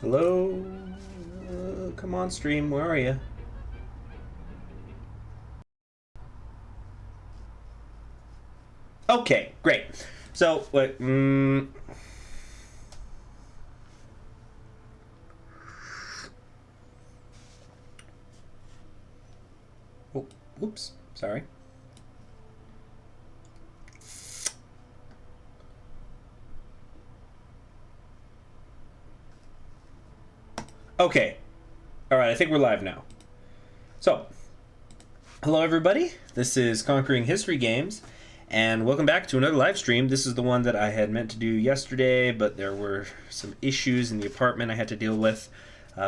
Hello? Come on, stream. Where are you? Okay, great. So, wait. Oh, oops. Sorry. Okay. All right, I think we're live now. So, hello everybody. This is Conquering History Games, and welcome back to another live stream. This is the one that I had meant to do yesterday, but there were some issues in the apartment I had to deal with.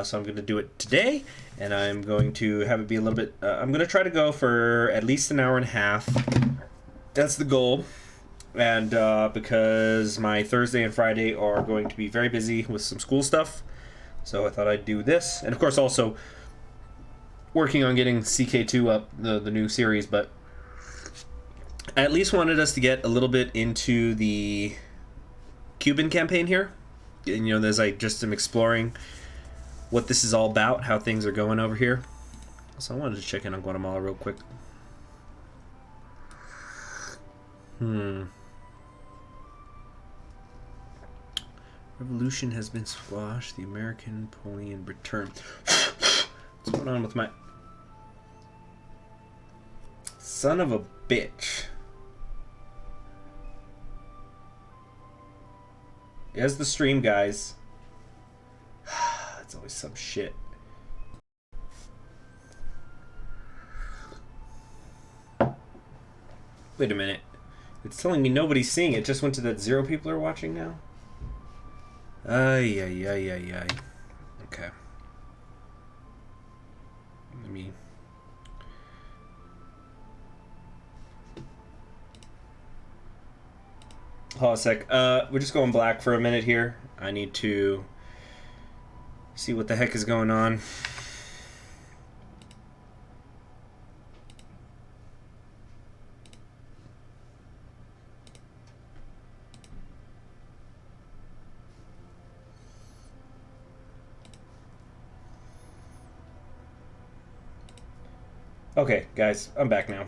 So I'm going to do it today, and I'm going to have it be a little bit... I'm going to try to go for at least an hour and a half. That's the goal. And because my Thursday and Friday are going to be very busy with some school stuff, so I thought I'd do this. And of course also working on getting CK2 up, the new series, but I at least wanted us to get a little bit into the Cuban campaign here. And, you know, as I just am exploring what this is all about, how things are going over here. So I wanted to check in on Guatemala real quick. Revolution has been squashed. The American pony in return. What's going on with my... Son of a bitch. There's the stream, guys. It's always some shit. Wait a minute. It's telling me nobody's seeing it. It just went to that 0 people are watching now? Ay. Okay. Let me... Hold on a sec. We're just going black for a minute here. I need to see what the heck is going on. Okay, guys, I'm back now.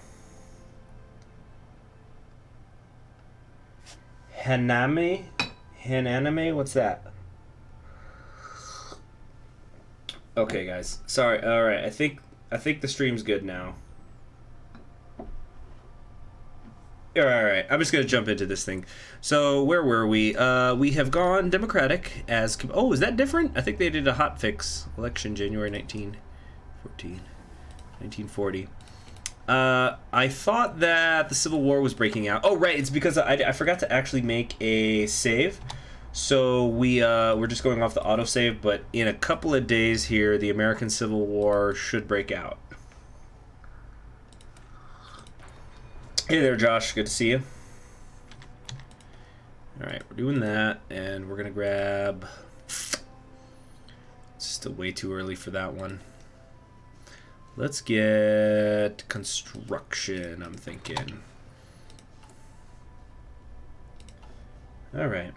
Hananime? What's that? Okay, guys. Sorry. All right. I think the stream's good now. All right. I'm just gonna jump into this thing. So where were we? We have gone Democratic as. Oh, is that different? I think they did a hotfix election January 1940. I thought that the Civil War was breaking out. Oh, right. It's because I forgot to actually make a save. So we're just going off the autosave, but in a couple of days here, the American Civil War should break out. Hey there, Josh. Good to see you. All right, we're doing that, and we're going to grab... It's still way too early for that one. Let's get construction, I'm thinking. All right.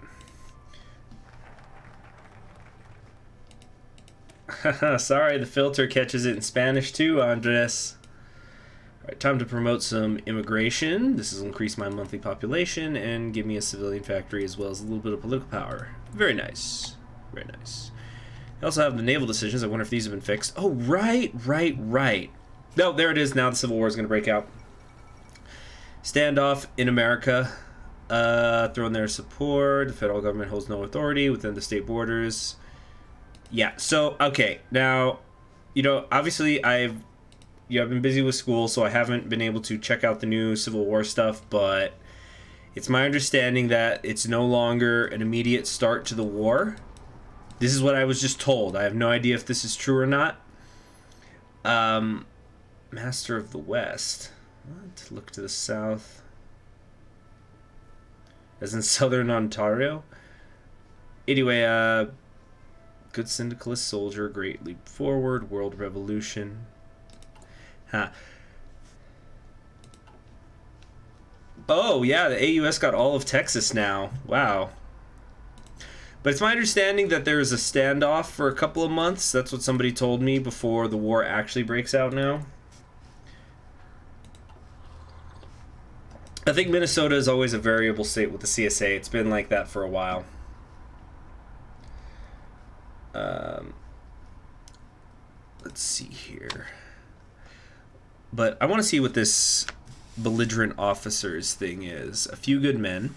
Sorry, the filter catches it in Spanish too, Andres. All right, time to promote some immigration. This will increase my monthly population and give me a civilian factory as well as a little bit of political power. Very nice. Very nice. I also have the naval decisions. I wonder if these have been fixed. Oh, right. No, there it is. Now the Civil War is going to break out. Standoff in America. Throw in their support. The federal government holds no authority within the state borders. Yeah, so, okay. Now, you know, obviously I've been busy with school, so I haven't been able to check out the new Civil War stuff, but it's my understanding that it's no longer an immediate start to the war. This is what I was just told. I have no idea if this is true or not. Master of the West. What? Look to the south. As in southern Ontario? Anyway, good syndicalist soldier, great leap forward, world revolution. Huh. Oh, yeah, the AUS got all of Texas now. Wow. But it's my understanding that there is a standoff for a couple of months. That's what somebody told me before the war actually breaks out now. I think Minnesota is always a variable state with the CSA. It's been like that for a while. Let's see here. But I want to see what this belligerent officers thing is. A few good men.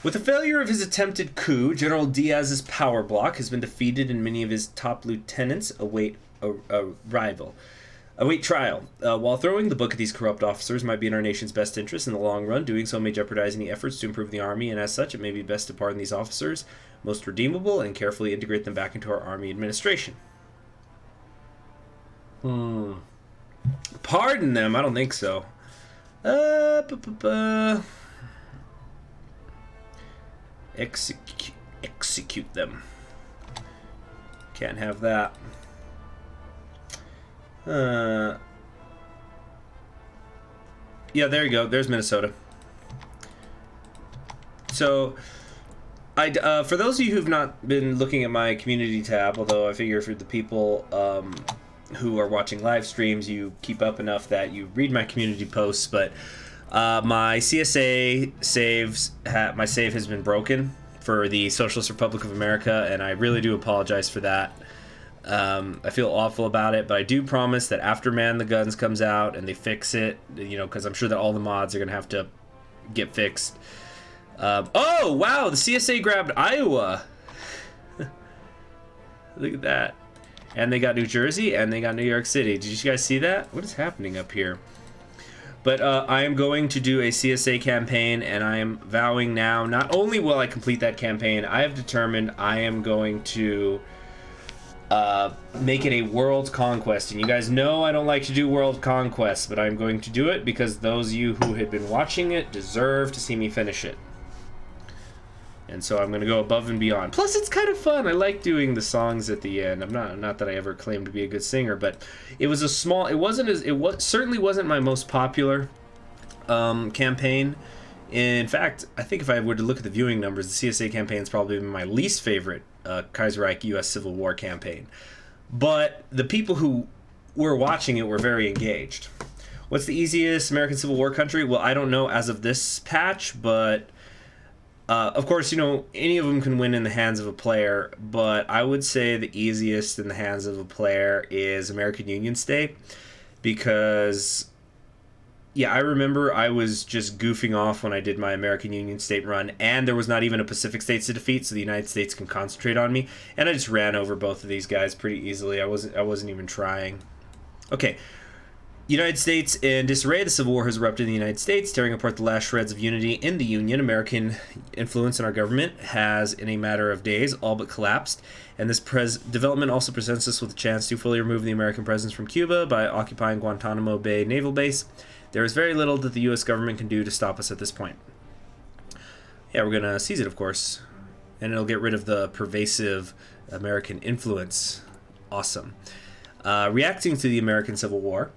With the failure of his attempted coup, General Diaz's power block has been defeated and many of his top lieutenants await trial. While throwing the book at these corrupt officers might be in our nation's best interest in the long run, doing so may jeopardize any efforts to improve the army, and as such, it may be best to pardon these officers, most redeemable, and carefully integrate them back into our army administration. Pardon them? I don't think so. Execute them. Can't have that. Yeah, there you go. There's Minnesota. So, for those of you who've not been looking at my community tab, although I figure for the people who are watching live streams, you keep up enough that you read my community posts, but my CSA my save has been broken for the Socialist Republic of America, and I really do apologize for that. I feel awful about it, but I do promise that after Man the Guns comes out and they fix it, you know, because I'm sure that all the mods are going to have to get fixed. Oh, wow, the CSA grabbed Iowa. Look at that. And they got New Jersey, and they got New York City. Did you guys see that? What is happening up here? But I am going to do a CSA campaign, and I am vowing now, not only will I complete that campaign, I have determined I am going to make it a world conquest. And you guys know I don't like to do world conquests, but I'm going to do it because those of you who had been watching it deserve to see me finish it. And so I'm going to go above and beyond. Plus, it's kind of fun. I like doing the songs at the end. I'm not that I ever claimed to be a good singer, but it was a small. Certainly wasn't my most popular campaign. In fact, I think if I were to look at the viewing numbers, the CSA campaign is probably my least favorite Kaiserreich U.S. Civil War campaign. But the people who were watching it were very engaged. What's the easiest American Civil War country? Well, I don't know as of this patch, but of course, you know, any of them can win in the hands of a player, but I would say the easiest in the hands of a player is American Union State, because, yeah, I remember I was just goofing off when I did my American Union State run, and there was not even a Pacific States to defeat, so the United States can concentrate on me, and I just ran over both of these guys pretty easily. I wasn't even trying. Okay. United States in disarray. The Civil War has erupted in the United States, tearing apart the last shreds of unity in the Union. American influence in our government has, in a matter of days, all but collapsed. And this development also presents us with a chance to fully remove the American presence from Cuba by occupying Guantanamo Bay Naval Base. There is very little that the U.S. government can do to stop us at this point. Yeah, we're going to seize it, of course. And it'll get rid of the pervasive American influence. Awesome. Reacting to the American Civil War,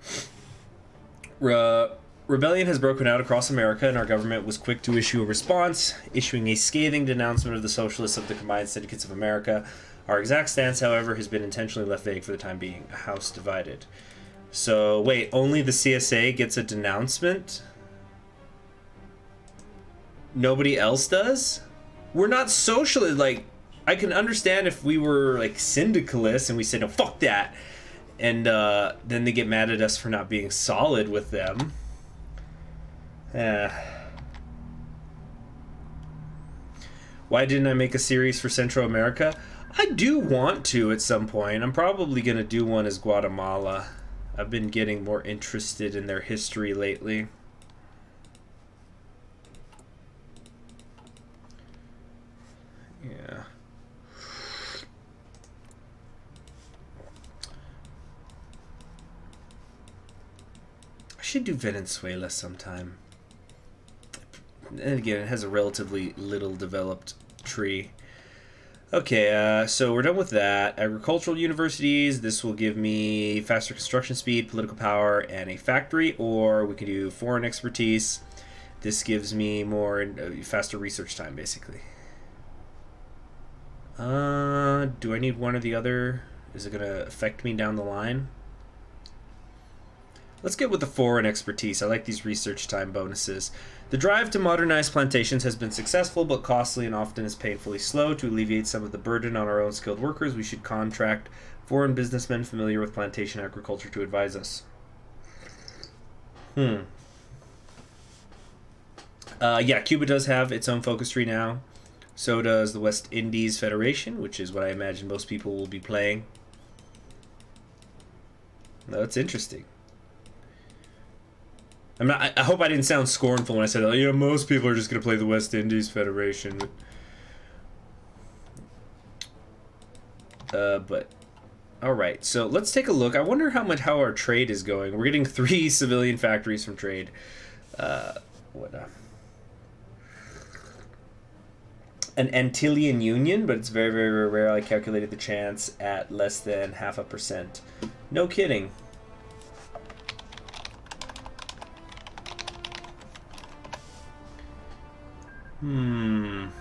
rebellion has broken out across America, and our government was quick to issue a response, issuing a scathing denouncement of the socialists of the Combined Syndicates of America. Our exact stance, however, has been intentionally left vague for the time being. A house divided. So, wait, only the CSA gets a denouncement? Nobody else does? We're not socialist. Like, I can understand if we were, like, syndicalists and we said, no, fuck that. And then they get mad at us for not being solid with them. Why didn't I make a series for Central America? I do want to at some point. I'm probably going to do one as Guatemala. I've been getting more interested in their history lately. Yeah. I should do Venezuela sometime. And again, it has a relatively little developed tree. Okay, so we're done with that. Agricultural universities, this will give me faster construction speed, political power, and a factory, or we can do foreign expertise. This gives me more faster research time, basically. Do I need one or the other? Is it going to affect me down the line? Let's get with the 4 in expertise. I like these research time bonuses. The drive to modernize plantations has been successful, but costly and often is painfully slow. To alleviate some of the burden on our own skilled workers, we should contract foreign businessmen familiar with plantation agriculture to advise us. Yeah, Cuba does have its own focus tree now. So does the West Indies Federation, which is what I imagine most people will be playing. That's interesting. I hope I didn't sound scornful when I said, oh, yeah, most people are just going to play the West Indies Federation. But all right, so let's take a look. I wonder how our trade is going. We're getting 3 civilian factories from trade. An Antillean Union, but it's very, very, very rare. I calculated the chance at less than 0.5%. No kidding. One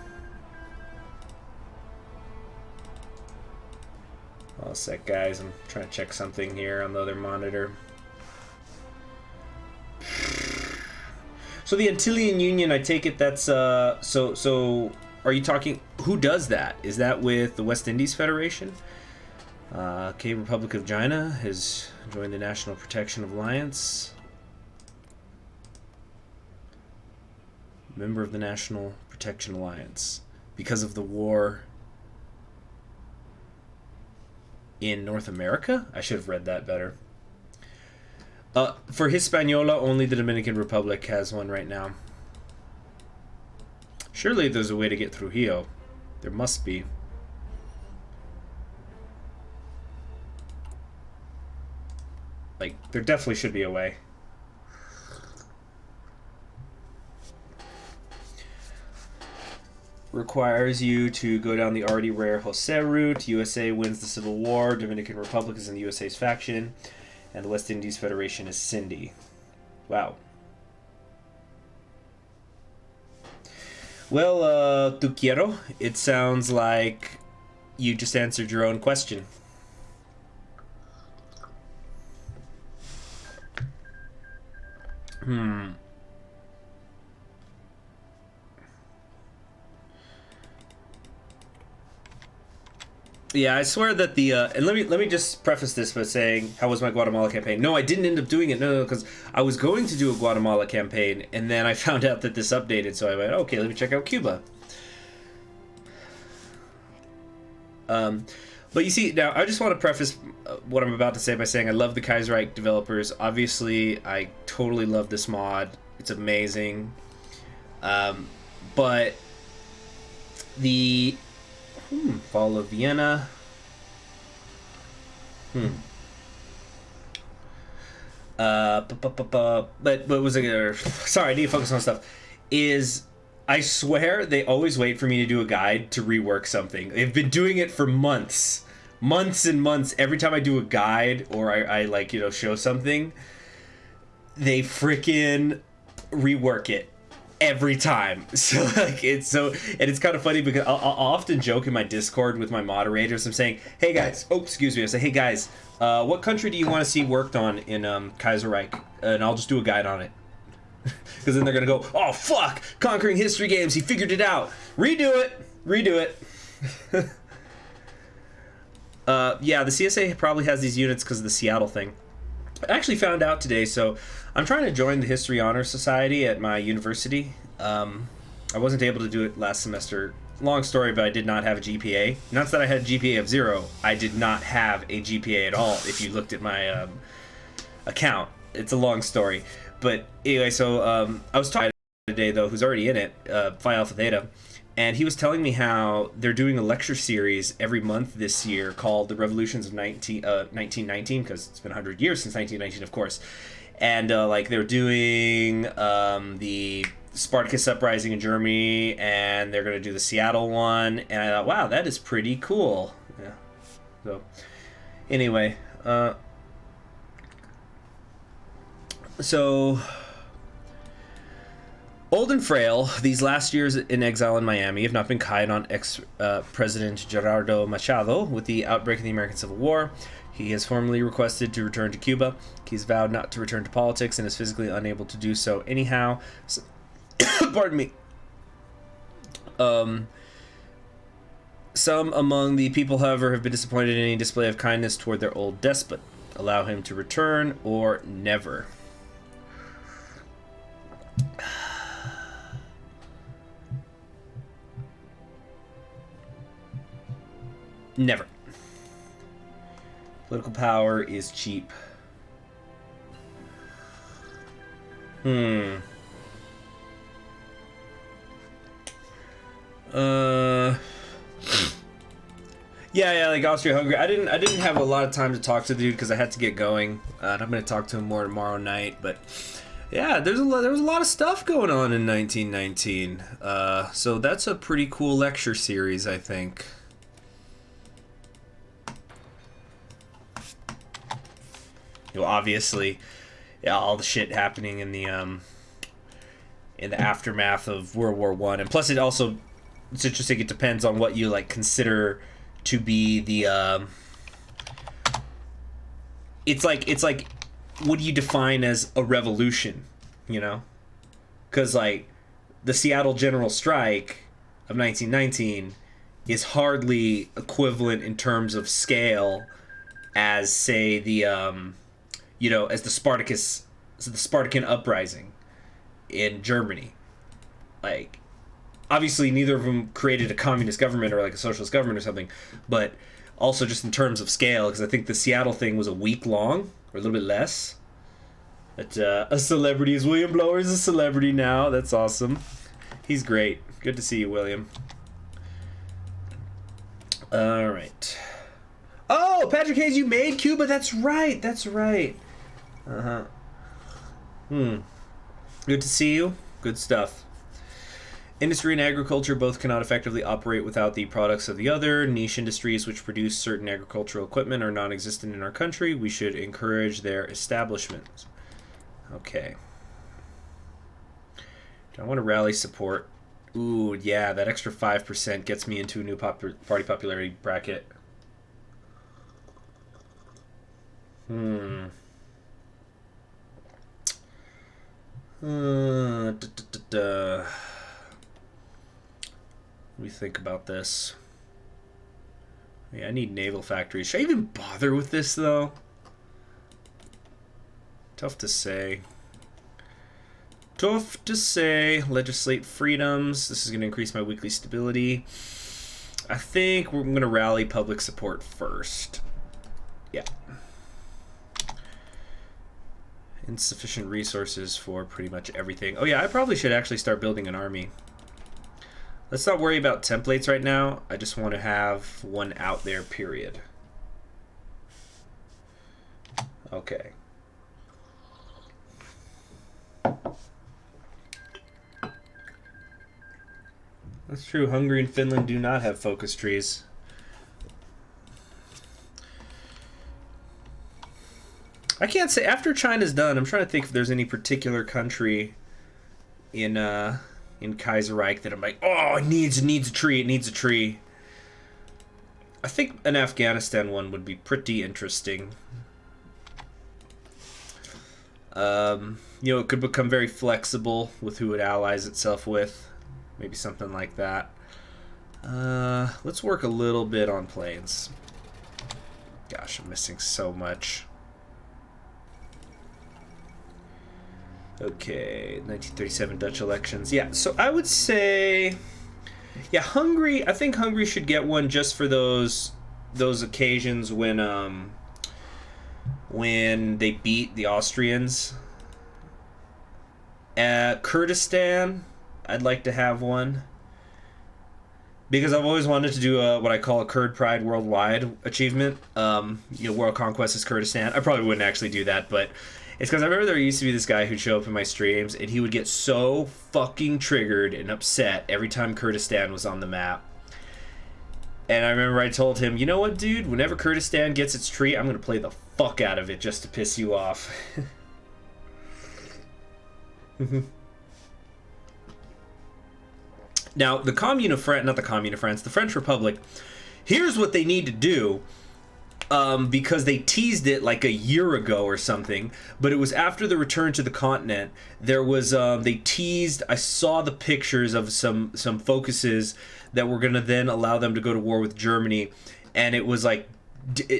sec, guys. I'm trying to check something here on the other monitor. So the Antillean Union, I take it that's so are you talking, who does that? Is that with the West Indies Federation? Okay, Republic of China has joined the National Protection Alliance. Member of the National Protection Alliance because of the war in North America? I should have read that better. For Hispaniola, only the Dominican Republic has one right now. Surely there's a way to get through Rio. There must be. Like, there definitely should be a way. Requires you to go down the already rare Jose route. USA wins the Civil War. Dominican Republic is in the USA's faction. And the West Indies Federation is Cindy. Wow. Well, tu quiero. It sounds like you just answered your own question. Yeah, I swear that the and let me just preface this by saying, how was my Guatemala campaign? No, I didn't end up doing it. No, because I was going to do a Guatemala campaign, and then I found out that this updated, so I went, okay, let me check out Cuba. But you see, now I just want to preface what I'm about to say by saying I love the Kaiserreich developers. Obviously, I totally love this mod. It's amazing. But the Fall of Vienna. But was it? Sorry, I need to focus on stuff. I swear they always wait for me to do a guide to rework something. They've been doing it for months and months. Every time I do a guide or I like, show something, they freaking rework it every time. So like it's kind of funny because I'll often joke in my Discord with my moderators. I'm saying, hey guys, I say, hey guys, what country do you want to see worked on in Kaiserreich? And I'll just do a guide on it. Because then they're gonna go, oh fuck, Conquering History Games, he figured it out. Redo it. Yeah, the CSA probably has these units because of the Seattle thing. I actually found out today, so I'm trying to join the History Honor Society at my university. I wasn't able to do it last semester. Long story, but I did not have a GPA. Not that I had a GPA of 0. I did not have a GPA at all, if you looked at my account. It's a long story. But anyway, so I was talking today, though, who's already in it, Phi Alpha Theta, and he was telling me how they're doing a lecture series every month this year called The Revolutions of 1919, because it's been 100 years since 1919, of course. And like they're doing the Spartacus uprising in Germany, and they're going to do the Seattle one. And I thought, wow, that is pretty cool. Yeah. So anyway, Old and frail, these last years in exile in Miami have not been kind on ex-President Gerardo Machado. With the outbreak of the American Civil War, he has formally requested to return to Cuba. He's vowed not to return to politics and is physically unable to do so anyhow. So, pardon me. Some among the people, however, have been disappointed in any display of kindness toward their old despot. Allow him to return or never. Never. Political power is cheap. Yeah, like Austria-Hungary. I didn't have a lot of time to talk to the dude because I had to get going. And I'm gonna talk to him more tomorrow night. But yeah, there was a lot of stuff going on in 1919. So that's a pretty cool lecture series, I think. You know, obviously, yeah, all the shit happening in the aftermath of World War I, and plus it's interesting. It depends on what you like consider to be the. It's like, what do you define as a revolution? You know, because like the Seattle General Strike of 1919 is hardly equivalent in terms of scale as, say, the as the Spartacan uprising in Germany. Like, obviously neither of them created a communist government or like a socialist government or something, but also just in terms of scale, because I think the Seattle thing was a week long or a little bit less. But a celebrity is William Blower is a celebrity now. That's awesome. He's great. Good to see you, William. All right. Oh, Patrick Hayes, you made Cuba. That's right. Good to see you. Good stuff. Industry and agriculture both cannot effectively operate without the products of the other. Niche industries which produce certain agricultural equipment are non-existent in our country. We should encourage their establishment. Okay. Do I want to rally support? Ooh, yeah, that extra 5% gets me into a new party popularity bracket. Let me think about this. Yeah, I need naval factories. Should I even bother with this, though? Tough to say. Legislate freedoms. This is going to increase my weekly stability. I think we're going to rally public support first. Yeah. Insufficient resources for pretty much everything. Oh yeah, I probably should actually start building an army. Let's not worry about templates right now. I just want to have one out there, period. Okay. That's true. Hungary and Finland do not have focus trees. I can't say, after China's done, I'm trying to think if there's any particular country in Kaiserreich that I'm like, oh, it needs a tree. I think an Afghanistan one would be pretty interesting. It could become very flexible with who it allies itself with. Maybe something like that. Let's work a little bit on planes. Gosh, I'm missing so much. Okay, 1937 Dutch elections. Yeah, so I would say, yeah, Hungary. I think Hungary should get one just for those occasions when they beat the Austrians. Kurdistan, I'd like to have one because I've always wanted to do what I call a Kurd Pride Worldwide achievement. World Conquest is Kurdistan. I probably wouldn't actually do that, but it's because I remember there used to be this guy who'd show up in my streams, and he would get so fucking triggered and upset every time Kurdistan was on the map. And I remember I told him, you know what, dude? Whenever Kurdistan gets its tree, I'm going to play the fuck out of it just to piss you off. Now, the Commune of France, not the Commune of France, the French Republic, here's what they need to do, because they teased it like a year ago or something, but it was after the return to the continent. There was, they teased, I saw the pictures of some focuses that were going to then allow them to go to war with Germany, and it was like,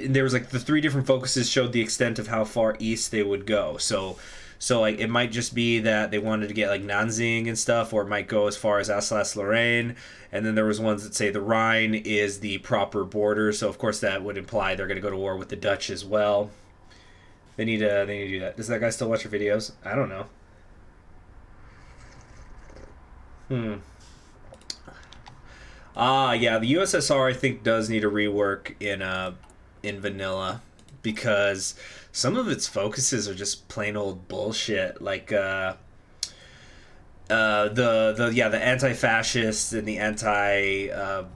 there was like the 3 different focuses showed the extent of how far east they would go. So like it might just be that they wanted to get like Nanzing and stuff, or it might go as far as Alsace-Lorraine. And then there was ones that say the Rhine is the proper border, so of course that would imply they're going to go to war with the Dutch as well. They need to do that. Does that guy still watch your videos? I don't know. Yeah, the USSR I think does need a rework in vanilla, because some of its focuses are just plain old bullshit. Like the anti-fascist and the anti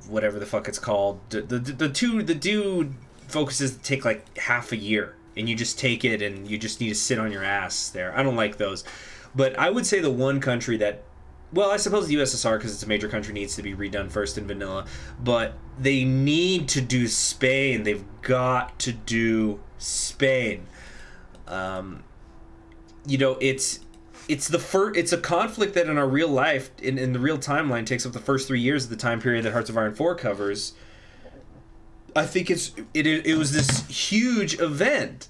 whatever the fuck it's called. The two focuses that take like half a year, and you just take it and you just need to sit on your ass there. I don't like those. But I would say the one country that, well, I suppose the USSR, because it's a major country, needs to be redone first in vanilla. But they need to do Spain. They've got to do Spain. You know, it's a conflict that in our real life, in the real timeline, takes up the first 3 years of the time period that Hearts of Iron 4 covers. I think it was this huge event.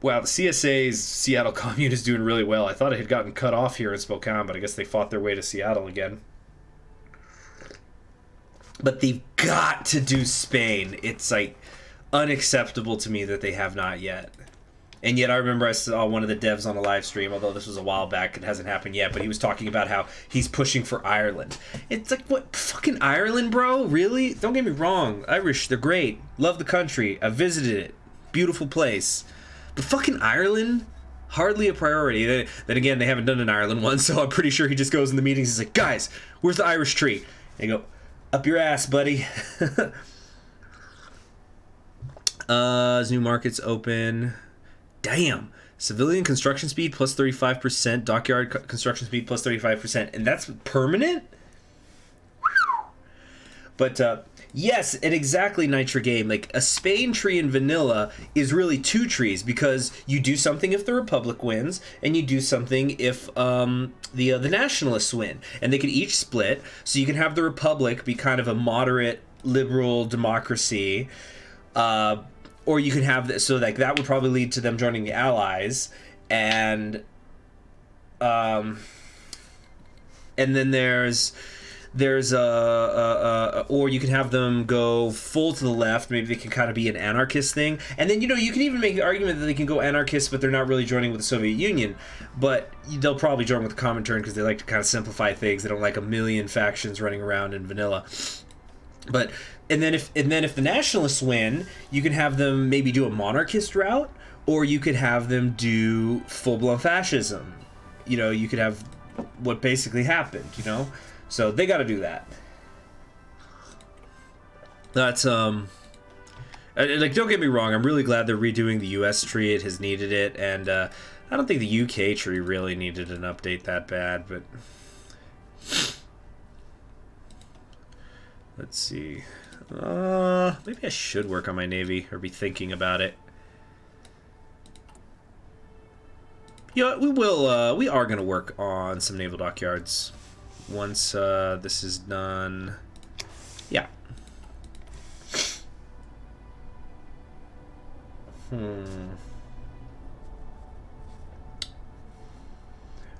Wow, the CSA's Seattle Commune is doing really well. I thought it had gotten cut off here in Spokane, but I guess they fought their way to Seattle again. But they've got to do Spain. It's like unacceptable to me that they have not yet. And yet I remember I saw one of the devs on a live stream, although this was a while back, it hasn't happened yet, but he was talking about how he's pushing for Ireland. It's like, what, fucking Ireland, bro? Really? Don't get me wrong. Irish, they're great. Love the country. I visited it. Beautiful place. But fucking Ireland? Hardly a priority. Then again, they haven't done an Ireland one, so I'm pretty sure he just goes in the meetings, he's like, guys, where's the Irish tree? And they go, up your ass, buddy. As new markets open... Damn. Civilian construction speed plus 35%. Dockyard construction speed plus 35%. And that's permanent? But, yes, and exactly, Nitra Game. Like, a Spain tree in vanilla is really 2 trees, because you do something if the Republic wins, and you do something if the Nationalists win. And they can each split, so you can have the Republic be kind of a moderate, liberal democracy, or you can have this, so like that would probably lead to them joining the Allies, and then there's or you can have them go full to the left. Maybe they can kind of be an anarchist thing, and then, you know, you can even make the argument that they can go anarchist, but they're not really joining with the Soviet Union, but they'll probably join with the Comintern because they like to kind of simplify things. They don't like a million factions running around in vanilla, but. And then if the Nationalists win, you can have them maybe do a monarchist route, or you could have them do full-blown fascism. You know, you could have what basically happened, you know? So they got to do that. That's, like, don't get me wrong, I'm really glad they're redoing the US tree. It has needed it, and I don't think the UK tree really needed an update that bad, but... Let's see... maybe I should work on my Navy, or be thinking about it. Yeah, we will, we are going to work on some naval dockyards once, this is done. Yeah.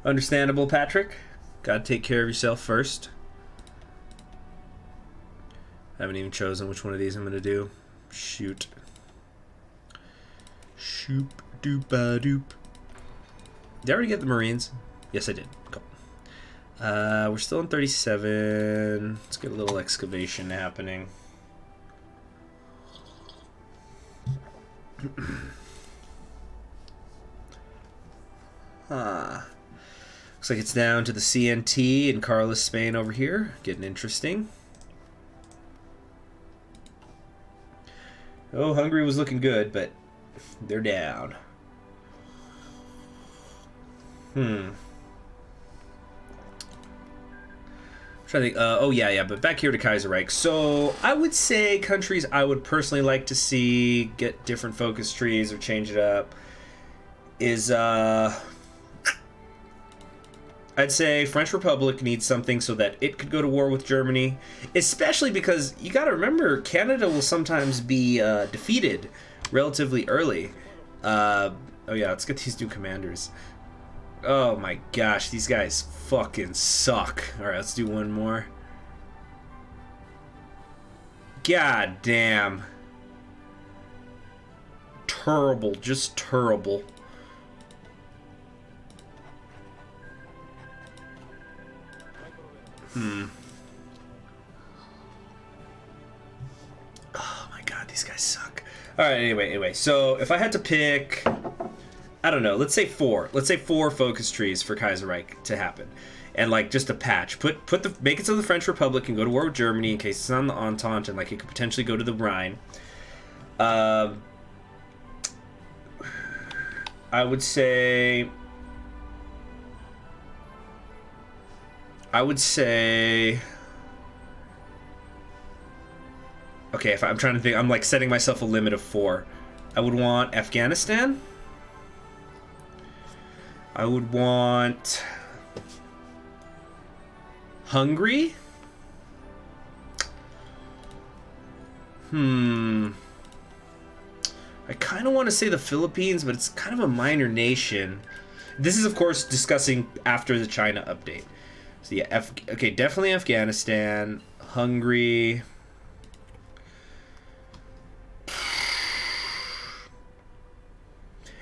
Understandable, Patrick. Gotta take care of yourself first. I haven't even chosen which one of these I'm going to do. Shoot. Shoop doop a doop. Did I already get the Marines? Yes, I did. Cool. We're still in 37. Let's get a little excavation happening. Looks like it's down to the CNT in Carlos, Spain over here. Getting interesting. Oh, Hungary was looking good, but they're down. Trying to think. Oh yeah, but back here to Kaiserreich. So I would say countries I would personally like to see get different focus trees or change it up is I'd say French Republic needs something so that it could go to war with Germany, especially because you got to remember Canada will sometimes be defeated relatively early. Oh yeah, let's get these new commanders. Oh my gosh, these guys fucking suck. Alright, let's do one more. God damn. Terrible, just terrible. Oh my god, these guys suck. Alright, anyway, so if I had to pick, I don't know, let's say 4. Let's say 4 focus trees for Kaiserreich to happen. And like just a patch. Make it so the French Republic can go to war with Germany in case it's on the Entente and like it could potentially go to the Rhine. I would say okay, if I'm trying to think, I'm like setting myself a limit of 4. I would want Afghanistan. I would want Hungary. I kind of want to say the Philippines, but it's kind of a minor nation. This is, of course, discussing after the China update. So yeah, okay, definitely Afghanistan, Hungary.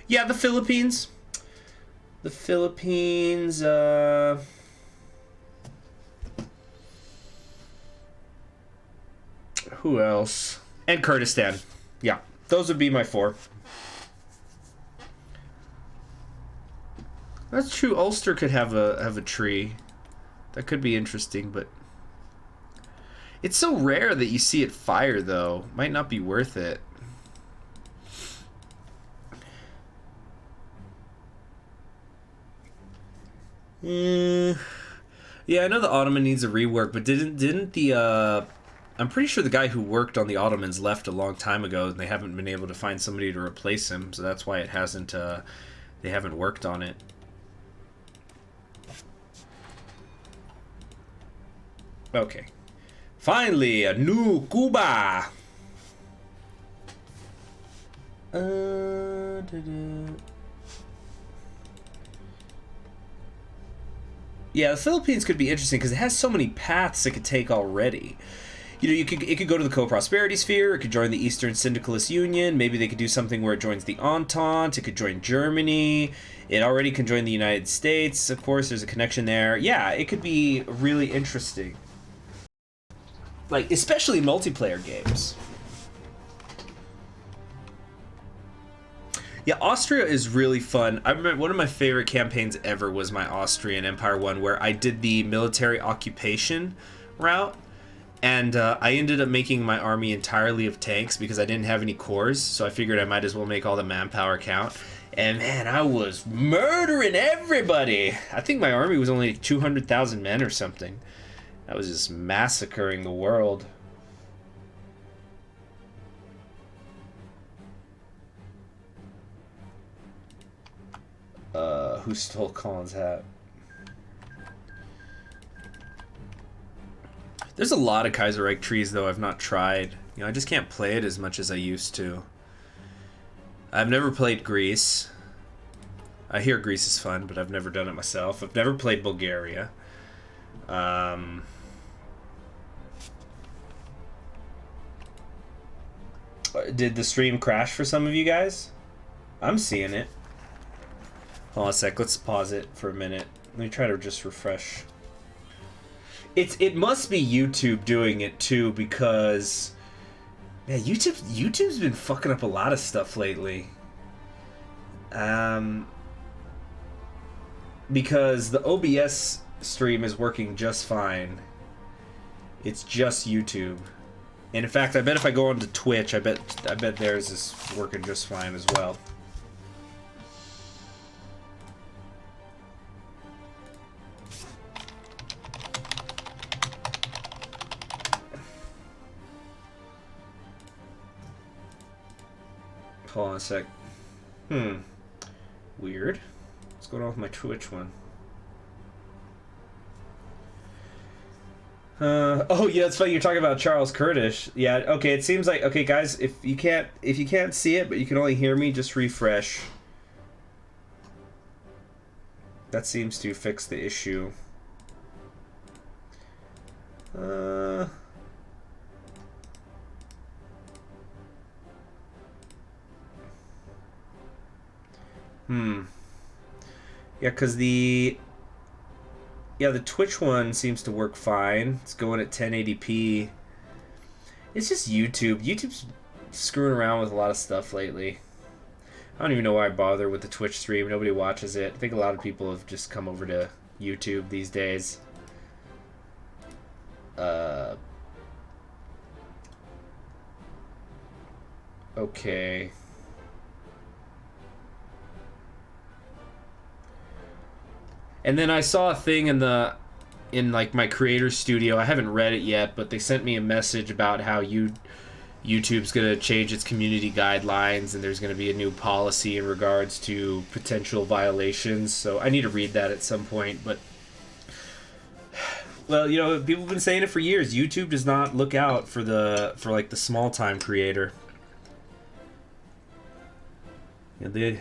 Yeah, the Philippines. The Philippines, who else? And Kurdistan. Yeah, those would be my 4. That's true. Ulster could have a tree. That could be interesting, but it's so rare that you see it fire, though. Might not be worth it. Yeah, I know the Ottoman needs a rework, but didn't the I'm pretty sure the guy who worked on the Ottomans left a long time ago, and they haven't been able to find somebody to replace him, so that's why it hasn't they haven't worked on it. Okay. Finally, a new Cuba. Yeah, the Philippines could be interesting because it has so many paths it could take already. You know, it could go to the co-prosperity sphere. It could join the Eastern Syndicalist Union. Maybe they could do something where it joins the Entente. It could join Germany. It already can join the United States. Of course, there's a connection there. Yeah, it could be really interesting. Like, especially multiplayer games. Yeah, Austria is really fun. I remember one of my favorite campaigns ever was my Austrian Empire one, where I did the military occupation route, and I ended up making my army entirely of tanks because I didn't have any cores, so I figured I might as well make all the manpower count. And man, I was murdering everybody! I think my army was only 200,000 men or something. I was just massacring the world. Who stole Colin's hat? There's a lot of Kaiserreich trees, though, I've not tried. You know, I just can't play it as much as I used to. I've never played Greece. I hear Greece is fun, but I've never done it myself. I've never played Bulgaria. Did the stream crash for some of you guys? I'm seeing it. Hold on a sec, let's pause it for a minute. Let me try to just refresh. It must be YouTube doing it too, because yeah, YouTube's been fucking up a lot of stuff lately. Because the OBS stream is working just fine. It's just YouTube. And in fact, I bet if I go onto Twitch, I bet theirs is working just fine as well. Hold on a sec. Weird. What's going on with my Twitch one? Oh yeah, it's funny you're talking about Charles Curtis. Yeah, okay, it seems like, okay guys, if you can't see it but you can only hear me, just refresh. That seems to fix the issue. Yeah, because the Twitch one seems to work fine. It's going at 1080p. It's just YouTube. YouTube's screwing around with a lot of stuff lately. I don't even know why I bother with the Twitch stream. Nobody watches it. I think a lot of people have just come over to YouTube these days. Okay. And then I saw a thing in like my creator studio. I haven't read it yet, but they sent me a message about how YouTube's gonna change its community guidelines, and there's gonna be a new policy in regards to potential violations. So I need to read that at some point. But well, you know, people have been saying it for years. YouTube does not look out for like the small time creator. Yeah,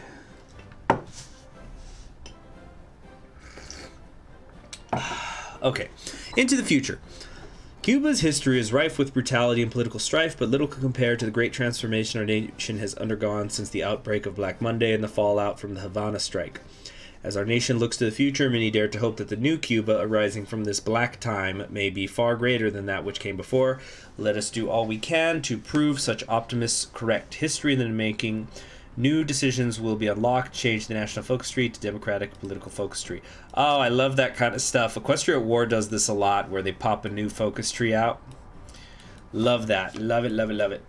Okay, into the future. Cuba's history is rife with brutality and political strife, but little can compare to the great transformation our nation has undergone since the outbreak of Black Monday and the fallout from the Havana strike. As our nation looks to the future, many dare to hope that the new Cuba arising from this black time may be far greater than that which came before. Let us do all we can to prove such optimists correct. History in the making. New decisions will be unlocked, change the national focus tree to democratic political focus tree. Oh, I love that kind of stuff. Equestria at War does this a lot, where they pop a new focus tree out. Love that. Love it, love it, love it.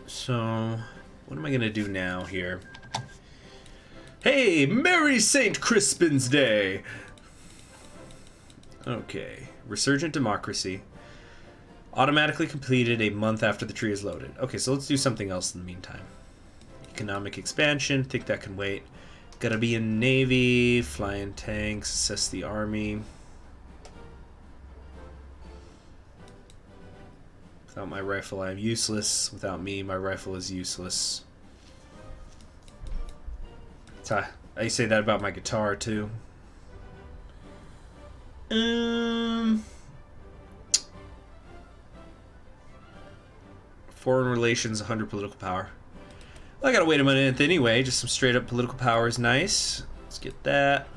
So, what am I going to do now here? Hey, Merry St. Crispin's Day! Okay, Resurgent Democracy. Automatically completed a month after the tree is loaded. Okay, so let's do something else in the meantime. Economic expansion, think that can wait. Gotta be in Navy, flying tanks, assess the army. Without my rifle, I am useless. Without me, my rifle is useless. I say that about my guitar, too. Foreign relations, 100 political power. Well, I gotta wait a minute anyway. Just some straight up political power is nice. Let's get that.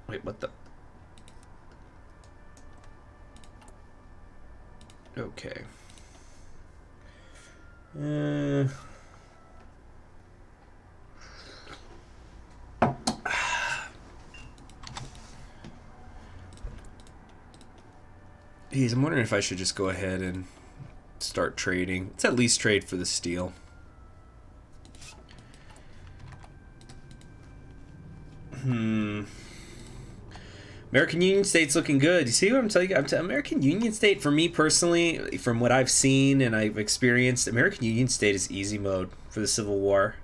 Wait, what the? Okay. Geez, I'm wondering if I should just go ahead and start trading. Let's at least trade for the steel. American Union State's looking good. You see what I'm telling you? American Union State, for me personally, from what I've seen and I've experienced, American Union State is easy mode for the Civil War.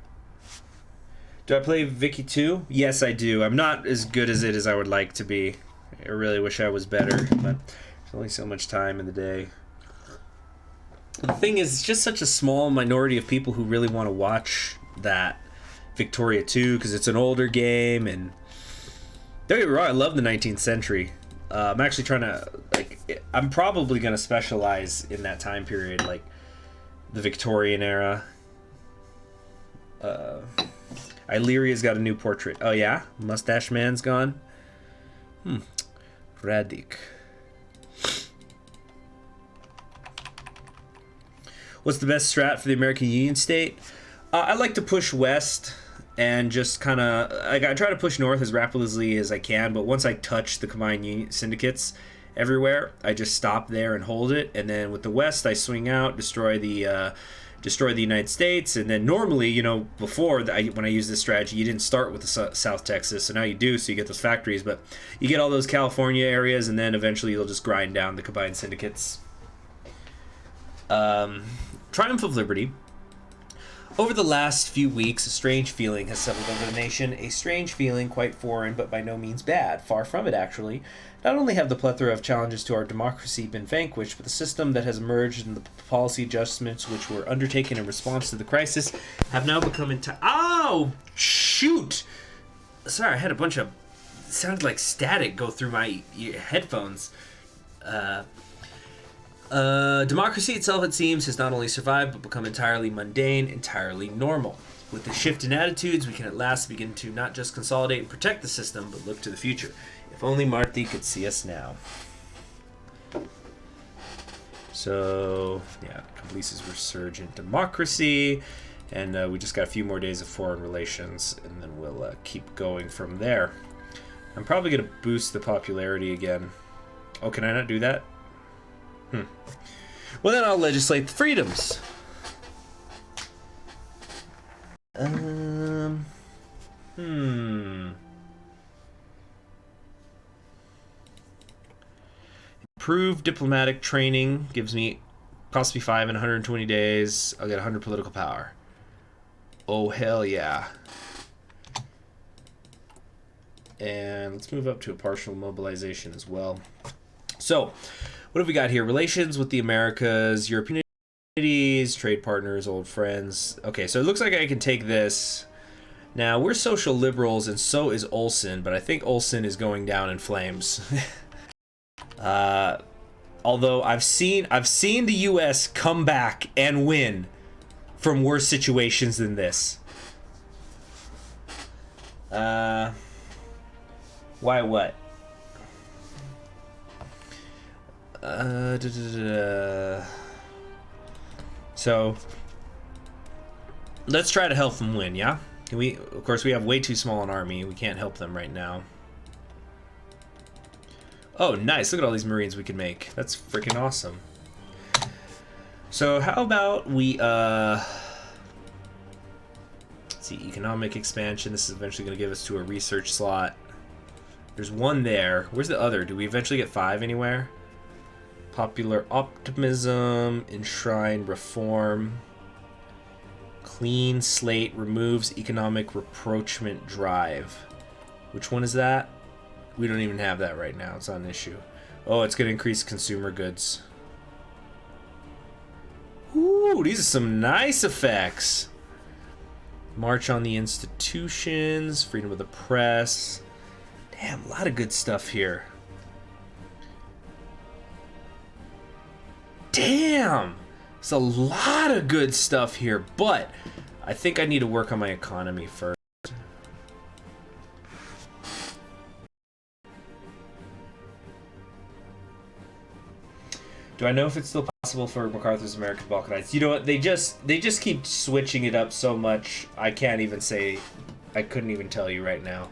Do I play Vicky 2? Yes, I do. I'm not as good as it as I would like to be. I really wish I was better, but there's only so much time in the day. The thing is, it's just such a small minority of people who really want to watch that Victoria 2 because it's an older game, and don't get me wrong, I love the 19th century. I'm actually trying to, like, I'm probably going to specialize in that time period, like the Victorian era. Illyria's got a new portrait. Oh yeah? Mustache Man's gone? Radic. What's the best strat for the American Union State? I like to push west and just kind of, I try to push north as rapidly as I can, but once I touch the combined union syndicates everywhere, I just stop there and hold it, and then with the west I swing out, destroy the destroy the United States. And then normally, you know, before when I used this strategy, you didn't start with the South Texas, so now you do, so you get those factories, but you get all those California areas, and then eventually you'll just grind down the combined syndicates. Triumph of Liberty. Over the last few weeks, a strange feeling has settled over the nation. A strange feeling, quite foreign, but by no means bad. Far from it, actually. Not only have the plethora of challenges to our democracy been vanquished, but the system that has emerged and the policy adjustments which were undertaken in response to the crisis have now become Oh, shoot! Sorry, I had a bunch of... It sounded like static go through my headphones. Democracy itself, it seems, has not only survived, but become entirely mundane, entirely normal. With the shift in attitudes, we can at last begin to not just consolidate and protect the system, but look to the future. If only Marty could see us now. So, yeah, Cobblice's resurgent democracy, and we just got a few more days of foreign relations, and then we'll keep going from there. I'm probably going to boost the popularity again. Oh, can I not do that? Well, then I'll legislate the freedoms. Improved diplomatic training gives me costs me 5 in 120 days. I'll get 100 political power. Oh, hell yeah. And let's move up to a partial mobilization as well. So, what have we got here? Relations with the Americas, European communities, trade partners, old friends. Okay, so it looks like I can take this. Now, we're social liberals, and so is Olsen, but I think Olsen is going down in flames. Although I've seen the U.S. come back and win from worse situations than this. Why what? So let's try to help them win, yeah? Can we? Of course, we have way too small an army. We can't help them right now. Oh, nice. Look at all these Marines we can make. That's freaking awesome. So how about we, let's see, economic expansion. This is eventually going to give us to a research slot. There's one there. Where's the other? Do we eventually get 5 anywhere? Popular optimism, enshrine reform, clean slate removes economic rapprochement drive. Which one is that? We don't even have that right now. It's not an issue. Oh, it's going to increase consumer goods. Ooh, these are some nice effects. March on the institutions, freedom of the press. Damn, a lot of good stuff here. Damn! There's a lot of good stuff here, but I think I need to work on my economy first. Do I know if it's still possible for MacArthur's American Balkanites? You know what? They just keep switching it up so much. I can't even say. I couldn't even tell you right now.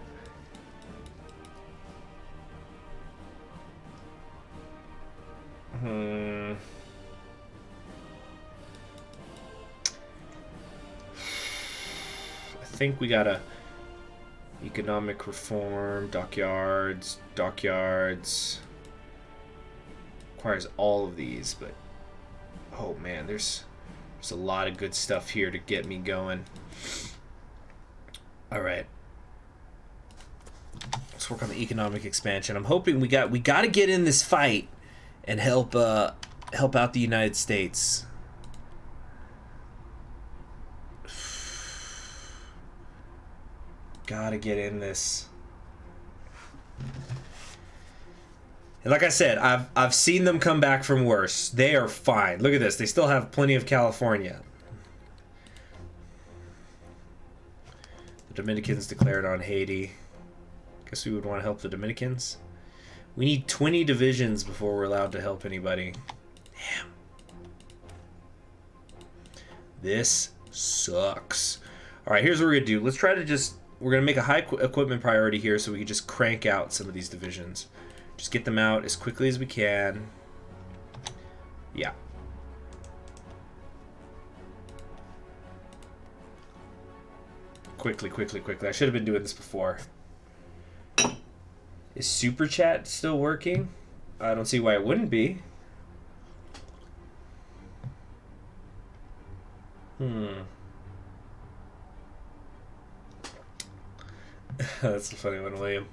I think we gotta economic reform, dockyards. Requires all of these, but oh man, there's a lot of good stuff here to get me going. All right, let's work on the economic expansion. I'm hoping we got to get in this fight and help out the United States. Gotta get in this. And like I said, I've seen them come back from worse. They are fine. Look at this. They still have plenty of California. The Dominicans declared on Haiti. Guess we would want to help the Dominicans. We need 20 divisions before we're allowed to help anybody. Damn. This sucks. All right, here's what we're going to do. Let's try to just... We're going to make a high equipment priority here so we can just crank out some of these divisions. Just get them out as quickly as we can. Yeah. Quickly. I should have been doing this before. Is Super Chat still working? I don't see why it wouldn't be. That's a funny one, William.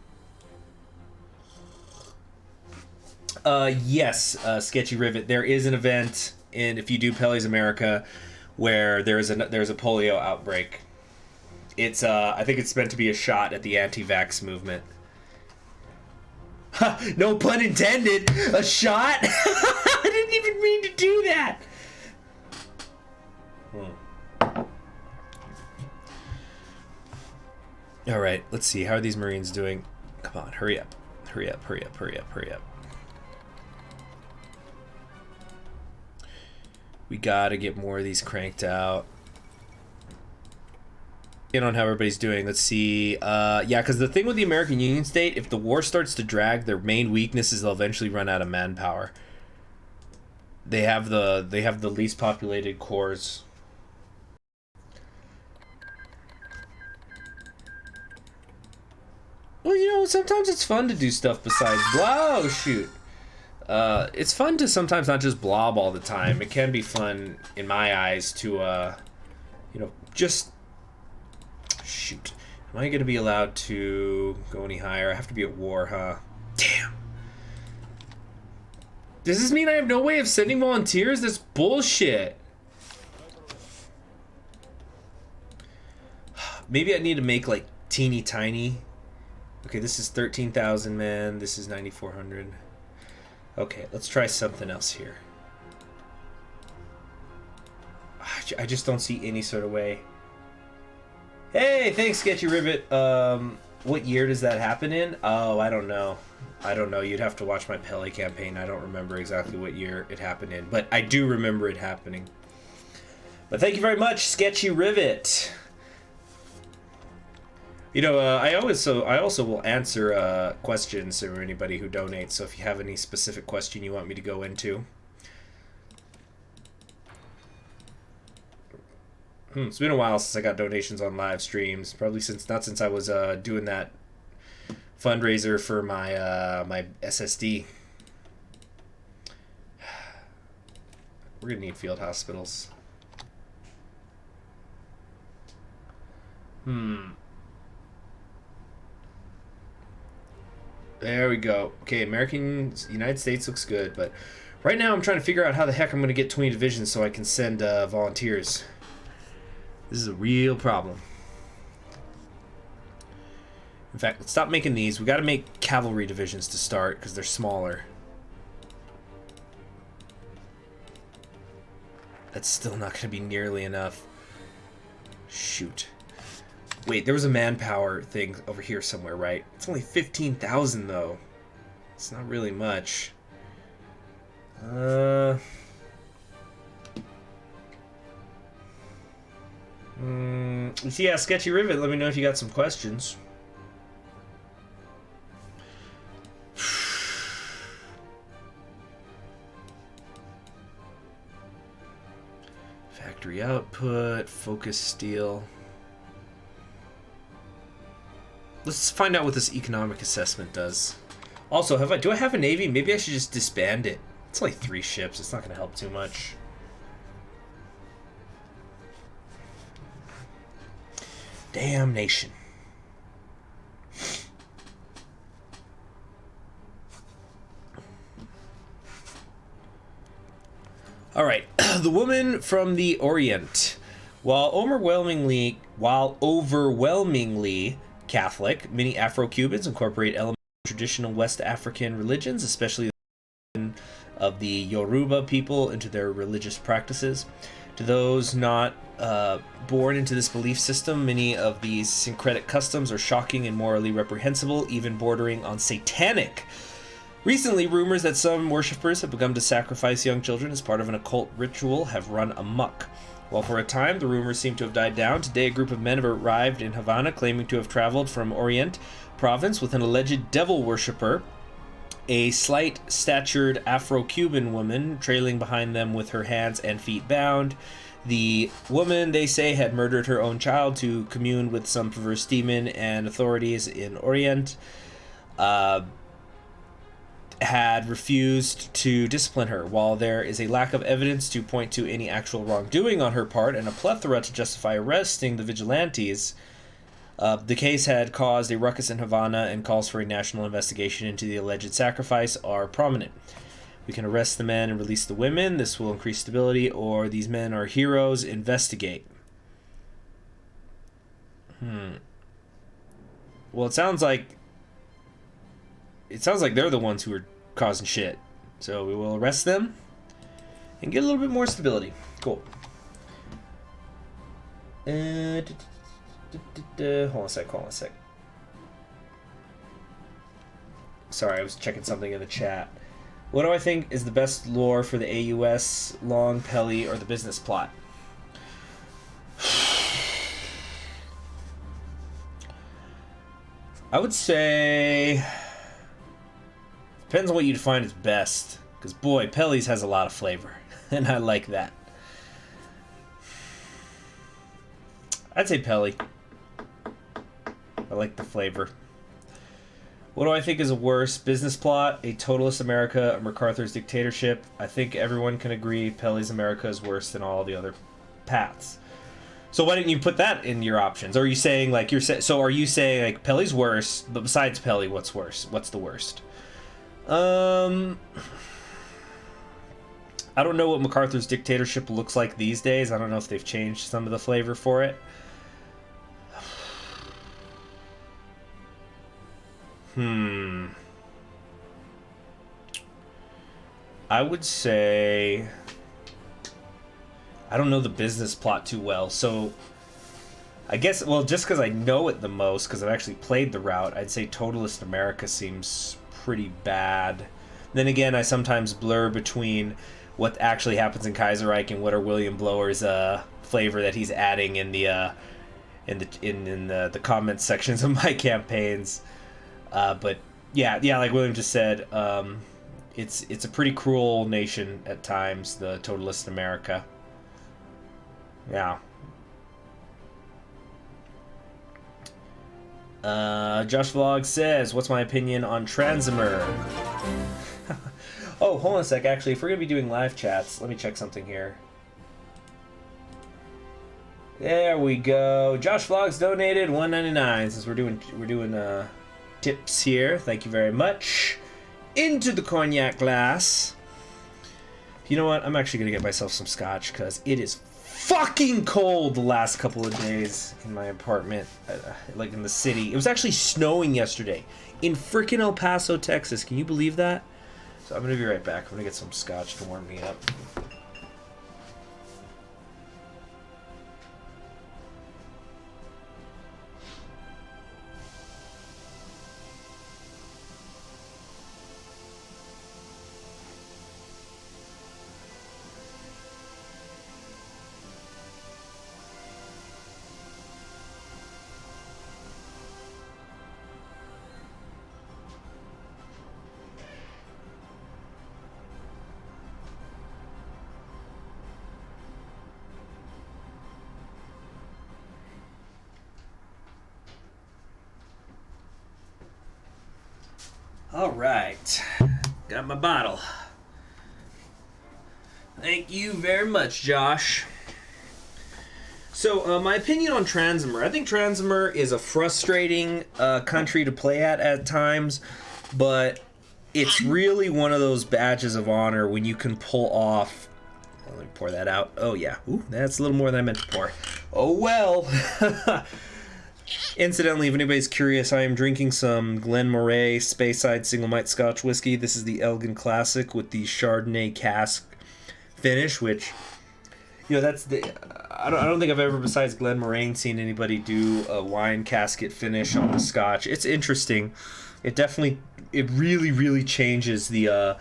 Yes, Sketchy Rivet. There is an event in If You Do Pelly's America where there's a polio outbreak. It's I think it's meant to be a shot at the anti-vax movement. No pun intended. A shot? I didn't even mean to do that. All right, let's see. How are these Marines doing? Come on, hurry up. Hurry up. We gotta get more of these cranked out. On how everybody's doing. Let's see. Yeah, because the thing with the American Union State, if the war starts to drag, their main weakness is they'll eventually run out of manpower. They have the least populated cores. Well, you know, sometimes it's fun to do stuff besides blah. Oh, shoot. It's fun to sometimes not just blob all the time. It can be fun, in my eyes, to, you know, just... Shoot. Am I going to be allowed to go any higher? I have to be at war, huh? Damn. Does this mean I have no way of sending volunteers? That's bullshit. Maybe I need to make, like, teeny tiny. Okay, this is 13,000 men. This is 9,400. Okay, let's try something else here. I just don't see any sort of way. Hey, thanks, Sketchy Rivet. What year does that happen in? Oh, I don't know. You'd have to watch my Pele campaign. I don't remember exactly what year it happened in, but I do remember it happening. But thank you very much, Sketchy Rivet. You know, I also will answer questions for anybody who donates. So if you have any specific question you want me to go into. It's been a while since I got donations on live streams. Probably not since I was doing that fundraiser for my my SSD. We're gonna need field hospitals. There we go. Okay, United States looks good, but right now I'm trying to figure out how the heck I'm gonna get 20 divisions so I can send volunteers. This is a real problem. In fact, let's stop making these. We got to make cavalry divisions to start because they're smaller. That's still not going to be nearly enough. Shoot. Wait, there was a manpower thing over here somewhere, right? It's only 15,000 though. It's not really much. Yeah, Sketchy Rivet, let me know if you got some questions. Factory output, focus steel. Let's find out what this economic assessment does. Also, do I have a navy? Maybe I should just disband it. It's only 3 ships. It's not going to help too much. Damnation. All right, the woman from the Orient. While overwhelmingly Catholic, many Afro-Cubans incorporate elements of traditional West African religions, especially of the Yoruba people, into their religious practices. To those not born into this belief system, many of these syncretic customs are shocking and morally reprehensible, even bordering on satanic. Recently, rumors that some worshippers have begun to sacrifice young children as part of an occult ritual have run amok. While for a time the rumors seem to have died down, today a group of men have arrived in Havana claiming to have traveled from Orient province with an alleged devil worshipper A slight-statured Afro-Cuban woman trailing behind them with her hands and feet bound. The woman, they say, had murdered her own child to commune with some perverse demon, and authorities in Orient had refused to discipline her. While there is a lack of evidence to point to any actual wrongdoing on her part and a plethora to justify arresting the vigilantes, the case had caused a ruckus in Havana, and calls for a national investigation into the alleged sacrifice are prominent. We can arrest the men and release the women. This will increase stability, or these men are heroes. Investigate. Well, it sounds like they're the ones who are causing shit. So we will arrest them and get a little bit more stability. Cool. Hold on a sec. Sorry, I was checking something in the chat. What do I think is the best lore for the AUS, Long, Pelly, or the business plot? I would say... Depends on what you define as best. Because, boy, Pelly's has a lot of flavor. And I like that. I'd say Pelly. I like the flavor. What do I think is worse? Business plot, A Totalist America, or MacArthur's dictatorship? I think everyone can agree Pelly's America is worse than all the other paths. So why didn't you put that in your options? Or are you saying, like, so are you saying, like, Pelly's worse, but besides Pelly, what's worse? What's the worst? I don't know what MacArthur's dictatorship looks like these days. I don't know if they've changed some of the flavor for it. I would say... I don't know the business plot too well, so... I guess, well, just because I know it the most, because I've actually played the route, I'd say Totalist America seems pretty bad. Then again, I sometimes blur between what actually happens in Kaiserreich and what are William Blower's flavor that he's adding in the comment sections of my campaigns. But yeah, like William just said, it's a pretty cruel nation at times, the Totalist America. Yeah. Josh Vlog says, what's my opinion on Transimer? Oh, hold on a sec. Actually, if we're going to be doing live chats, let me check something here. There we go. Josh Vlogs donated $1.99 since we're doing tips here. Thank you very much. Into the cognac glass. You know what? I'm actually going to get myself some scotch because it is fucking cold the last couple of days in my apartment, like in the city. It was actually snowing yesterday in freaking El Paso, Texas. Can you believe that? So I'm gonna be right back. I'm gonna get some scotch to warm me up. All right, got my bottle. Thank you very much, Josh. So, my opinion on Transimer. I think Transimer is a frustrating country to play at times, but it's really one of those badges of honor when you can pull off... Let me pour that out. Oh, yeah. Ooh, that's a little more than I meant to pour. Oh, well. Incidentally, if anybody's curious, I am drinking some Glen Moray Speyside Single Malt Scotch Whiskey. This is the Elgin Classic with the Chardonnay cask finish, which, you know, that's the... I don't think I've ever, besides Glen Moray, seen anybody do a wine casket finish on the Scotch. It's interesting. It really, really changes the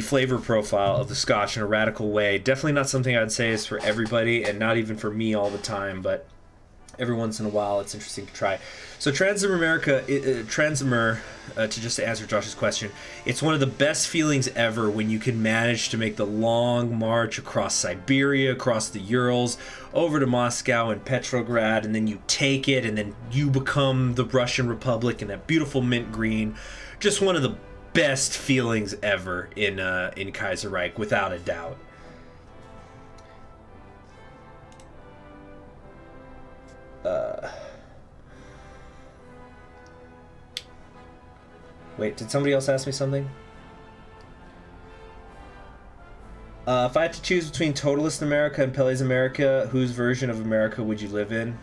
flavor profile of the Scotch in a radical way. Definitely not something I'd say is for everybody, and not even for me all the time, but every once in a while it's interesting to try. So Transamur, to just answer Josh's question, it's one of the best feelings ever when you can manage to make the long march across Siberia, across the Urals, over to Moscow and Petrograd, and then you take it, and then you become the Russian Republic in that beautiful mint green. Just one of the best feelings ever in Kaiserreich, without a doubt. Wait, did somebody else ask me something? If I had to choose between Totalist America and Pele's America, whose version of America would you live in?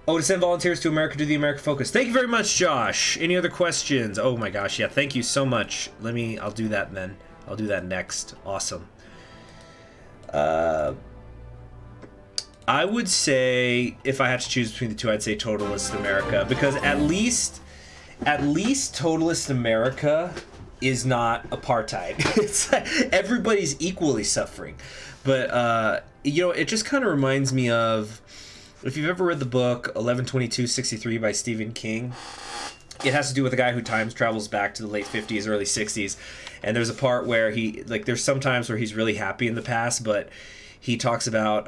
Oh, to send volunteers to America, do the America Focus. Thank you very much, Josh. Any other questions? Oh my gosh, yeah, thank you so much. I'll do that then. I'll do that next. Awesome. I would say, if I had to choose between the two, I'd say Totalist America, because at least Totalist America is not apartheid. It's like everybody's equally suffering. But it just kind of reminds me of, if you've ever read the book 11/22/63 by Stephen King, it has to do with a guy who time travels back to the late 50s, early 60s, and there's a part where there's some times where he's really happy in the past, but he talks about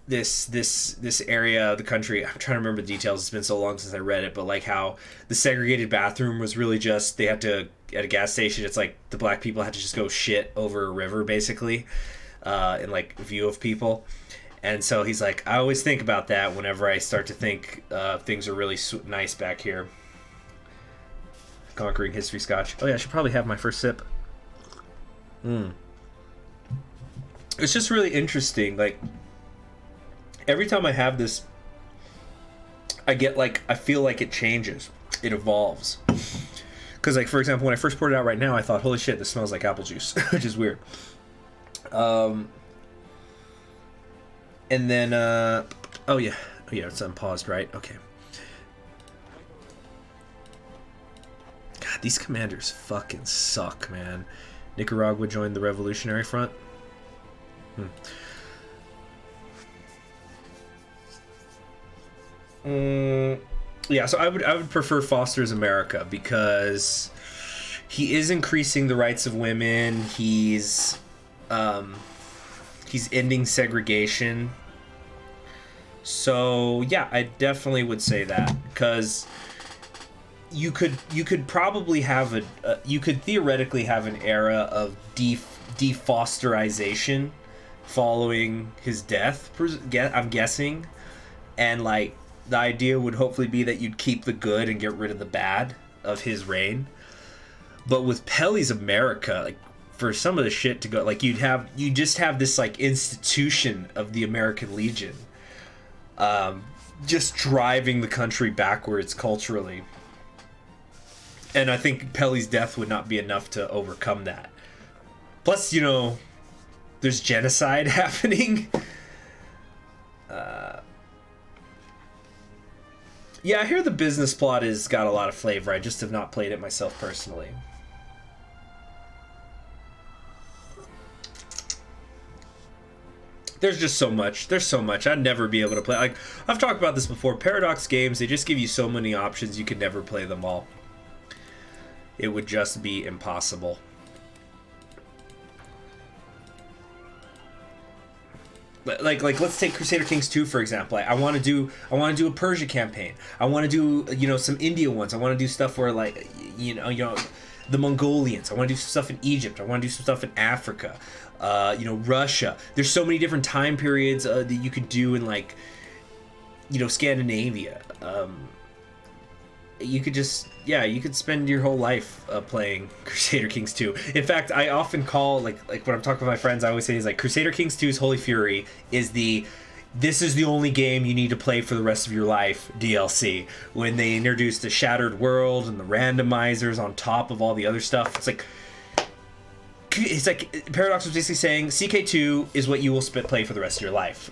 this area of the country. I'm trying to remember the details. It's been so long since I read it, but like how the segregated bathroom was really just, they had to, at a gas station, it's like the black people had to just go shit over a river, basically, in like view of people. And so he's like, I always think about that whenever I start to think things are really nice back here. Conquering History Scotch. Oh yeah, I should probably have my first sip. It's just really interesting. Like, every time I have this, I feel like it changes. It evolves. Because, like, for example, when I first poured it out right now, I thought, holy shit, this smells like apple juice, which is weird. And then, oh yeah, it's unpaused, right? Okay. God, these commanders fucking suck, man. Nicaragua joined the Revolutionary Front. Yeah, so I would prefer Foster's America, because he is increasing the rights of women. He's ending segregation. So yeah, I definitely would say that, because you could probably have you could theoretically have an era of defosterization following his death, I'm guessing, and like the idea would hopefully be that you'd keep the good and get rid of the bad of his reign. But with Pele's America, like, for some of the shit to go, like, you just have this like institution of the American Legion, just driving the country backwards culturally. And I think Pele's death would not be enough to overcome that. Plus, there's genocide happening. Yeah, I hear the business plot has got a lot of flavor. I just have not played it myself personally. There's just so much. There's so much. I'd never be able to play. Like, I've talked about this before. Paradox games, they just give you so many options, you could never play them all. It would just be impossible. Like let's take Crusader Kings 2 for example. I want to do a Persia campaign. I want to do some India ones. I want to do stuff where like the Mongolians. I want to do some stuff in Egypt. I want to do some stuff in Africa. Russia. There's so many different time periods that you could do in like Scandinavia. You could spend your whole life playing Crusader Kings 2. In fact, I often call, like when I'm talking with my friends, I always say is like Crusader Kings 2's Holy Fury is this is the only game you need to play for the rest of your life DLC. When they introduced the Shattered World and the randomizers on top of all the other stuff, it's like Paradox was basically saying CK2 is what you will play for the rest of your life.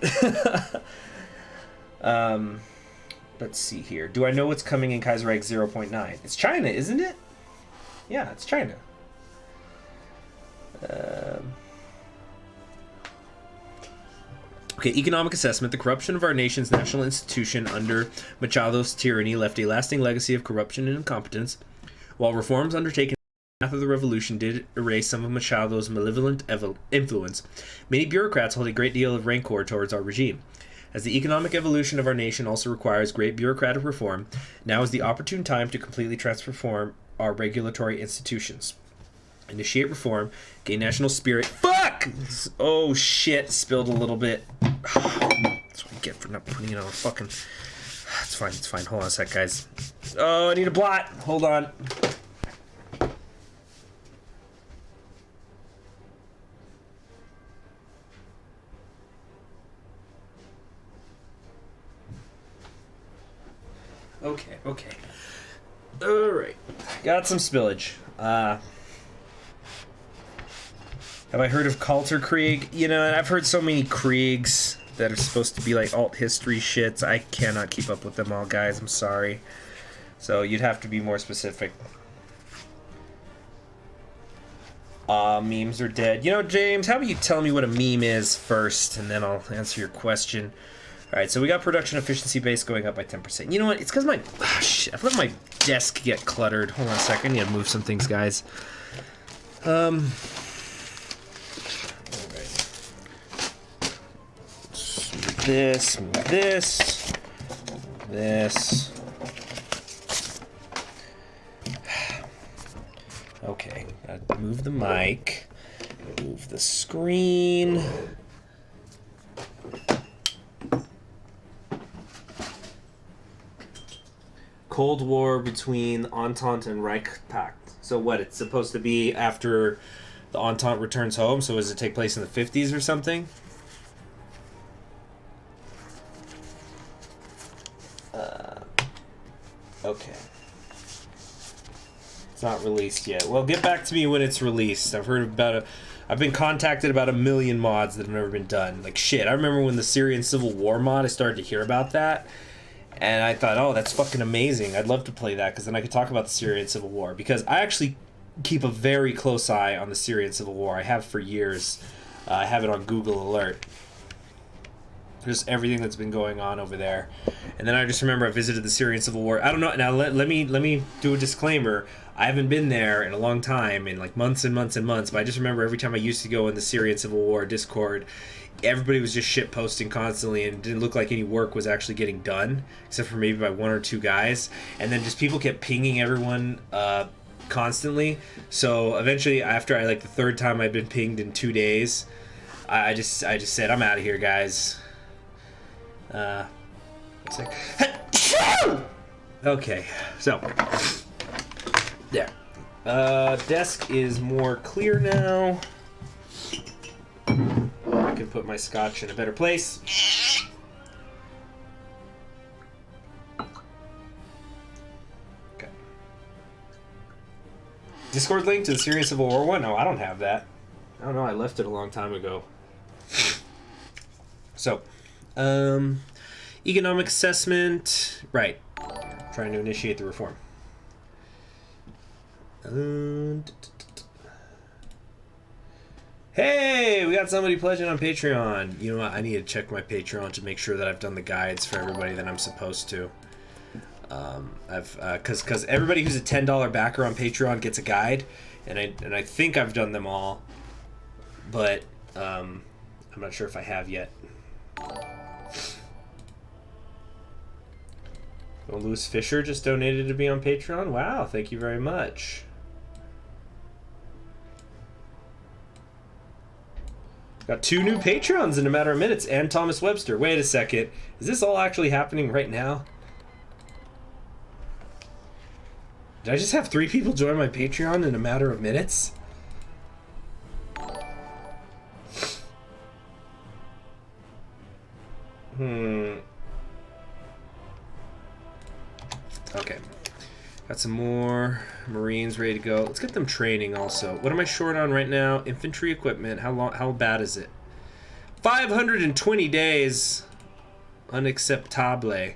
Let's see here. Do I know what's coming in Kaiserreich 0.9? It's China, isn't it? Yeah, it's China. Okay, economic assessment. The corruption of our nation's national institution under Machado's tyranny left a lasting legacy of corruption and incompetence, while reforms undertaken after the revolution did erase some of Machado's malevolent influence. Many bureaucrats hold a great deal of rancor towards our regime. As the economic evolution of our nation also requires great bureaucratic reform, now is the opportune time to completely transform our regulatory institutions. Initiate reform, gain national spirit. Fuck! Oh shit, spilled a little bit. That's what I get for not putting it on a fucking... It's fine. Hold on a sec, guys. Oh, I need a blot. Hold on. Okay. Alright. Got some spillage. Have I heard of Kaiserreich? You know, I've heard so many Kriegs that are supposed to be like alt history shits. I cannot keep up with them all, guys. I'm sorry. So you'd have to be more specific. Memes are dead. You know, James, how about you tell me what a meme is first, and then I'll answer your question. Alright, so we got production efficiency base going up by 10%. You know what? It's because my... Oh, shit. I've let my desk get cluttered. Hold on a second. I need to move some things, guys. Alright. This. Okay. Gotta move the mic. Move the screen. Cold War between the Entente and Reich Pact. So what, it's supposed to be after the Entente returns home, so does it take place in the 50s or something? Okay. It's not released yet. Well, get back to me when it's released. I've been contacted about 1 million mods that have never been done. Like, shit, I remember when the Syrian Civil War mod, I started to hear about that. And I thought, oh, that's fucking amazing. I'd love to play that, because then I could talk about the Syrian Civil War. Because I actually keep a very close eye on the Syrian Civil War. I have for years. I have it on Google Alert. Just everything that's been going on over there. And then I just remember I visited the Syrian Civil War. I don't know. Now, let me do a disclaimer. I haven't been there in a long time, in like months and months and months. But I just remember every time I used to go in the Syrian Civil War Discord, everybody was just shit posting constantly, and it didn't look like any work was actually getting done, except for maybe by 1 or 2 guys. And then just people kept pinging everyone constantly. So eventually, after the 3rd time I'd been pinged in 2 days, I just said, I'm out of here, guys. Okay, so there. Desk is more clear now. I can put my scotch in a better place. Okay. Discord link to the Syrian Civil War one? No, I don't have that. I don't know, I left it a long time ago. So, economic assessment. Right. Trying to initiate the reform. Hey, we got somebody pledging on Patreon. You know what? I need to check my Patreon to make sure that I've done the guides for everybody that I'm supposed to. Because everybody who's a $10 backer on Patreon gets a guide, and I think I've done them all, but I'm not sure if I have yet. Well, Louis Fisher just donated to be on Patreon. Wow, thank you very much. Got 2 new Patreons in a matter of minutes, and Thomas Webster. Wait a second. Is this all actually happening right now? Did I just have 3 people join my Patreon in a matter of minutes? Okay. Got some more Marines ready to go. Let's get them training also. What am I short on right now? Infantry equipment. How bad is it? 520 days. Unacceptable.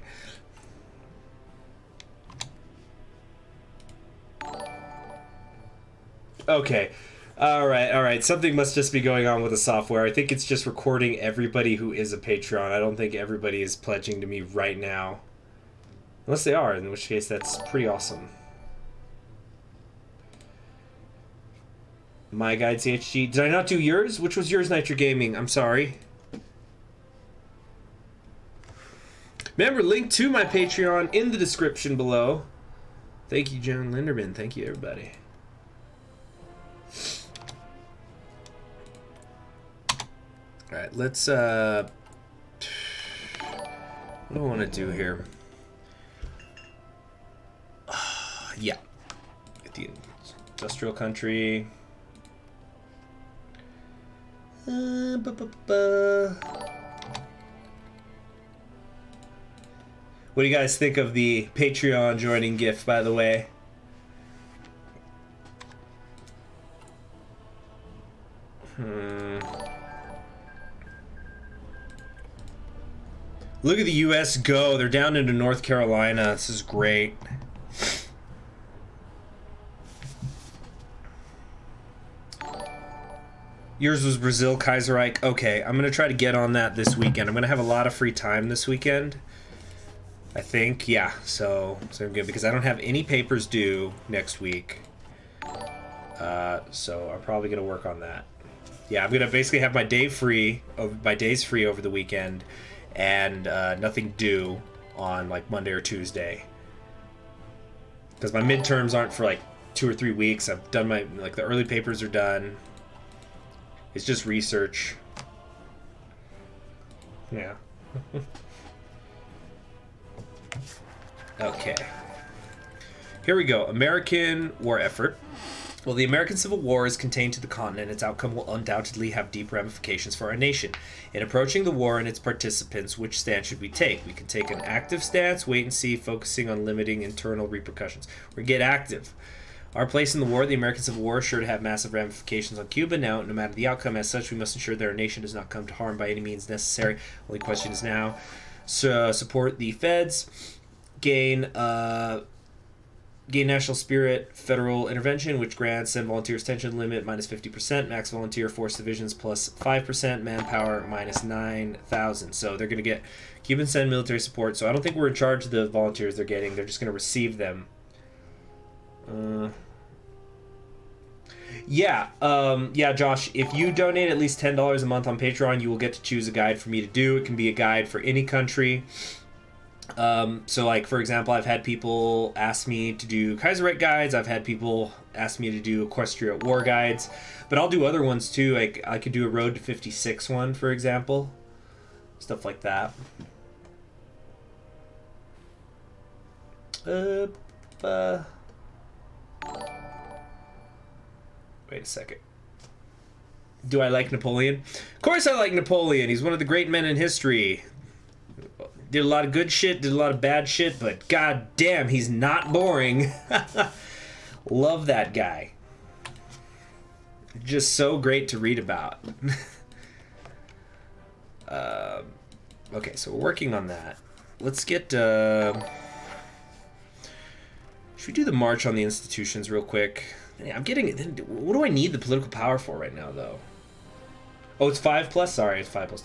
Okay. All right. Something must just be going on with the software. I think it's just recording everybody who is a Patreon. I don't think everybody is pledging to me right now. Unless they are, in which case that's pretty awesome. My Guide CHG. Did I not do yours? Which was yours, Nitro Gaming? I'm sorry. Remember, link to my Patreon in the description below. Thank you, John Linderman. Thank you, everybody. Alright, let's, what do I want to do here? Yeah. Get the industrial country. What do you guys think of the Patreon joining gift, by the way? Look at the U.S. go. They're down into North Carolina. This is great. Yours was Brazil, Kaiserreich. Okay, I'm going to try to get on that this weekend. I'm going to have a lot of free time this weekend. I think, yeah. So I'm good because I don't have any papers due next week. So I'm probably going to work on that. Yeah, I'm going to basically have my days free over the weekend and nothing due on like Monday or Tuesday. Because my midterms aren't for like 2 or 3 weeks. I've done my, like, the early papers are done. It's just research. Yeah. Okay. Here we go. American war effort. Well, the American Civil War is contained to the continent. Its outcome will undoubtedly have deep ramifications for our nation. In approaching the war and its participants, which stance should we take? We can take an active stance, wait and see, focusing on limiting internal repercussions. Or get active. Our place in the war, the American Civil War, is sure to have massive ramifications on Cuba. Now, no matter the outcome, as such, we must ensure that our nation does not come to harm by any means necessary. Only question is now, support the feds, gain national spirit, federal intervention, which grants send volunteers tension limit minus 50%, max volunteer force divisions plus 5%, manpower minus 9,000. So they're going to get Cuban send military support. So I don't think we're in charge of the volunteers they're getting. They're just going to receive them. Yeah, Josh, if you donate at least $10 a month on Patreon, you will get to choose a guide for me to do. It can be a guide for any country. So, like, for example, I've had people ask me to do Kaiserreich guides. I've had people ask me to do Equestria War guides. But I'll do other ones, too. Like, I could do a Road to 56 one, for example. Stuff like that. Wait a second. Do I like Napoleon? Of course I like Napoleon. He's one of the great men in history. Did a lot of good shit, did a lot of bad shit, but god damn, he's not boring. Love that guy. Just so great to read about. Okay, so we're working on that. Let's get... should we do the march on the institutions real quick? Yeah, I'm getting... What do I need the political power for right now, though? Oh, it's 5 plus? Sorry, it's $5 plus.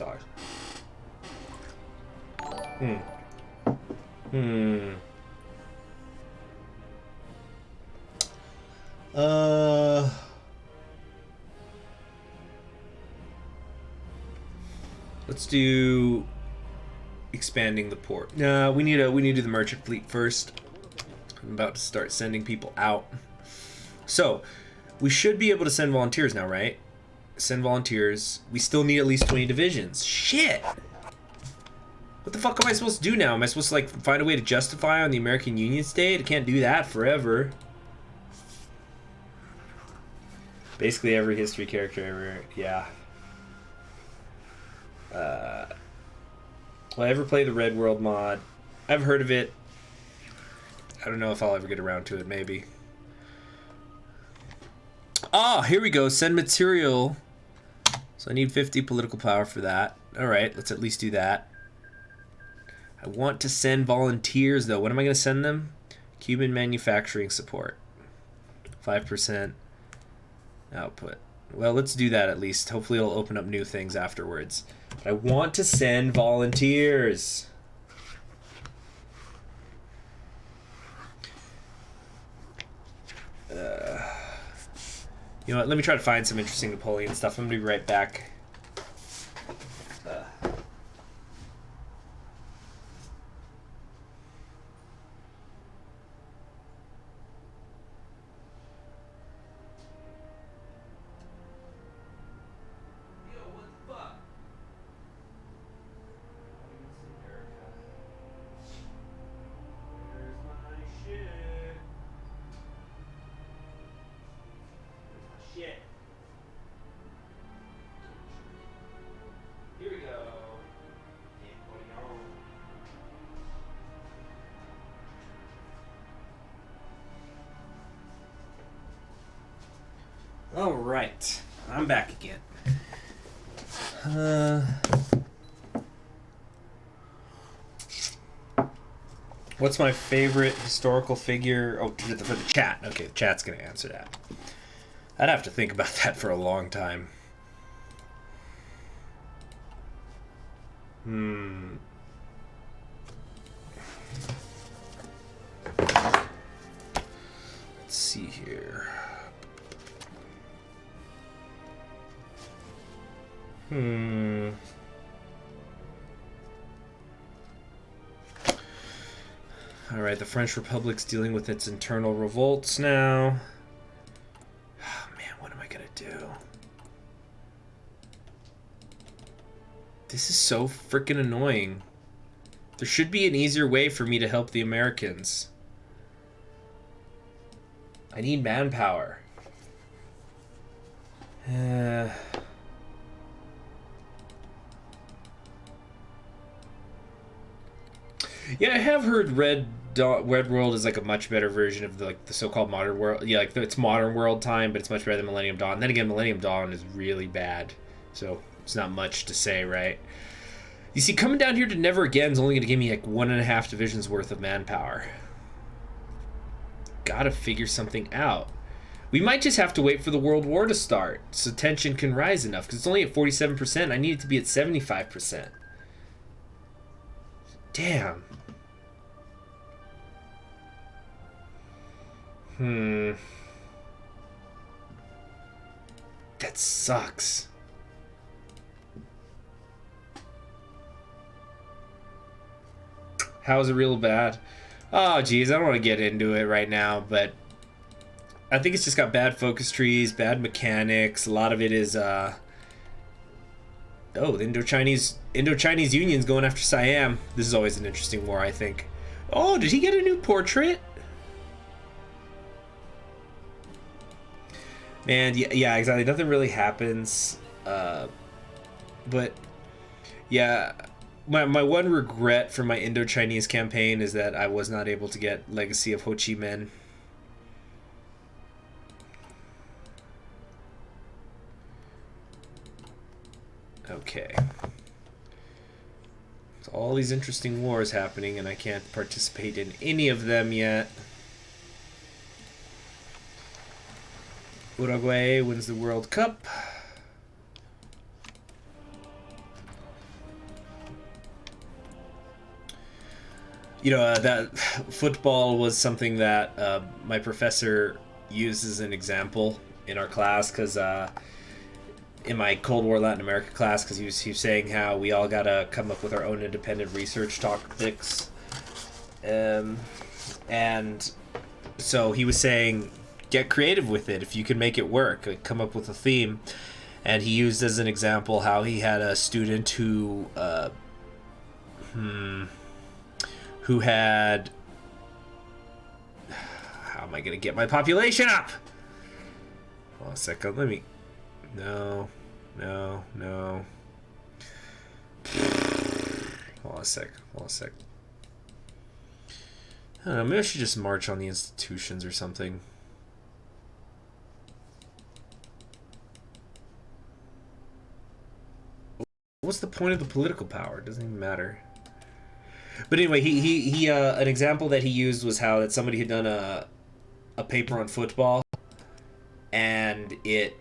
Let's do expanding the port. No, we need to do the merchant fleet first. I'm about to start sending people out. So, we should be able to send volunteers now, right? Send volunteers. We still need at least 20 divisions. Shit! What the fuck am I supposed to do now? Am I supposed to, like, find a way to justify on the American Union state? I can't do that forever. Basically every history character ever, yeah. Will I ever play the Red World mod? I've heard of it. I don't know if I'll ever get around to it, maybe. Ah, here we go. Send material. So I need 50 political power for that. Alright, let's at least do that. I want to send volunteers, though. What am I going to send them? Cuban manufacturing support. 5%. Output. Well, let's do that at least. Hopefully it'll open up new things afterwards. But I want to send volunteers. You know what? Let me try to find some interesting Napoleon stuff. I'm going to be right back. All right, I'm back again. What's my favorite historical figure? Oh, for the chat. Okay, the chat's gonna answer that. I'd have to think about that for a long time. Let's see here. All right, the French Republic's dealing with its internal revolts now. Oh, man, what am I gonna do? This is so freaking annoying. There should be an easier way for me to help the Americans. I need manpower. Yeah, I have heard Red World is like a much better version of the so-called modern world. Yeah, like it's modern world time, but it's much better than Millennium Dawn. Then again, Millennium Dawn is really bad, so it's not much to say, right? You see, coming down here to Never Again is only going to give me like 1.5 divisions worth of manpower. Gotta figure something out. We might just have to wait for the World War to start so tension can rise enough, because it's only at 47%. I need it to be at 75%. Damn. That sucks. How is it real bad? Oh, geez, I don't want to get into it right now, but I think it's just got bad focus trees, bad mechanics. A lot of it is, oh, the Indo-Chinese Union's going after Siam. This is always an interesting war, I think. Oh, did he get a new portrait? Man, yeah, exactly. Nothing really happens. But, yeah, my one regret for my Indo-Chinese campaign is that I was not able to get Legacy of Ho Chi Minh. Okay. So all these interesting wars happening, and I can't participate in any of them yet. Uruguay wins the World Cup. You know, that football was something that my professor used as an example in our class, because in my Cold War Latin America class, because he was saying how we all gotta come up with our own independent research topics, and so he was saying, get creative with it if you can make it work. Like, come up with a theme, and he used as an example how he had a student who had, how am I gonna get my population up? Hold on a second. Let me. No. Hold on a sec. I don't know, maybe I should just march on the institutions or something. What's the point of the political power? It doesn't even matter. But anyway, he an example that he used was how that somebody had done a paper on football, and it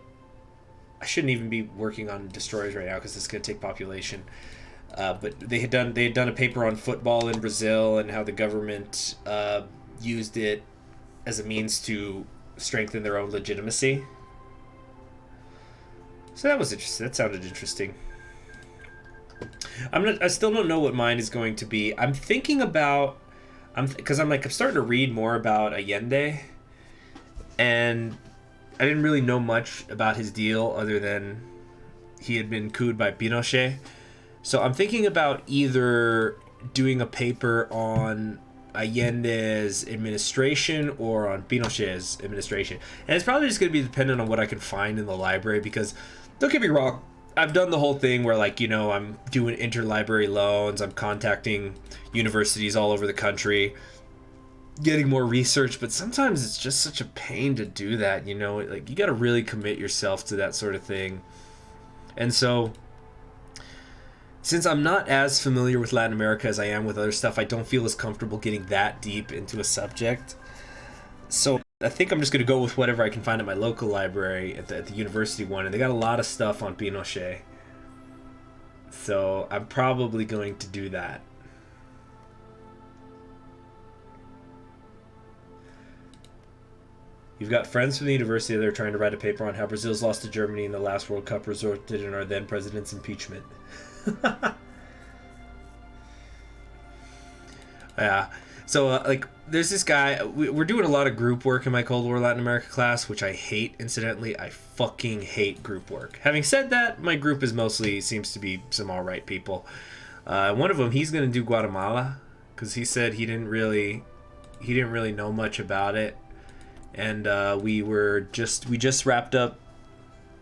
I shouldn't even be working on destroyers right now because it's going to take population. But they had done a paper on football in Brazil and how the government used it as a means to strengthen their own legitimacy. So that was interesting. That sounded interesting. I still don't know what mine is going to be. I'm thinking about, because I'm starting to read more about Allende, and I didn't really know much about his deal other than he had been couped by Pinochet. So I'm thinking about either doing a paper on Allende's administration or on Pinochet's administration. And it's probably just going to be dependent on what I can find in the library, because don't get me wrong, I've done the whole thing where, like, you know, I'm doing interlibrary loans, I'm contacting universities all over the country, getting more research, but sometimes it's just such a pain to do that, you know? Like, you got to really commit yourself to that sort of thing. And so, since I'm not as familiar with Latin America as I am with other stuff, I don't feel as comfortable getting that deep into a subject. So I think I'm just going to go with whatever I can find at my local library at the university one, and they got a lot of stuff on Pinochet. So I'm probably going to do that. You've got friends from the university that are trying to write a paper on how Brazil's lost to Germany in the last World Cup resulted in our then president's impeachment. Yeah. So, like, there's this guy. We're doing a lot of group work in my Cold War Latin America class, which I hate, incidentally. I fucking hate group work. Having said that, my group seems to be some alright people. One of them, he's going to do Guatemala, because he said he didn't really know much about it. And we just wrapped up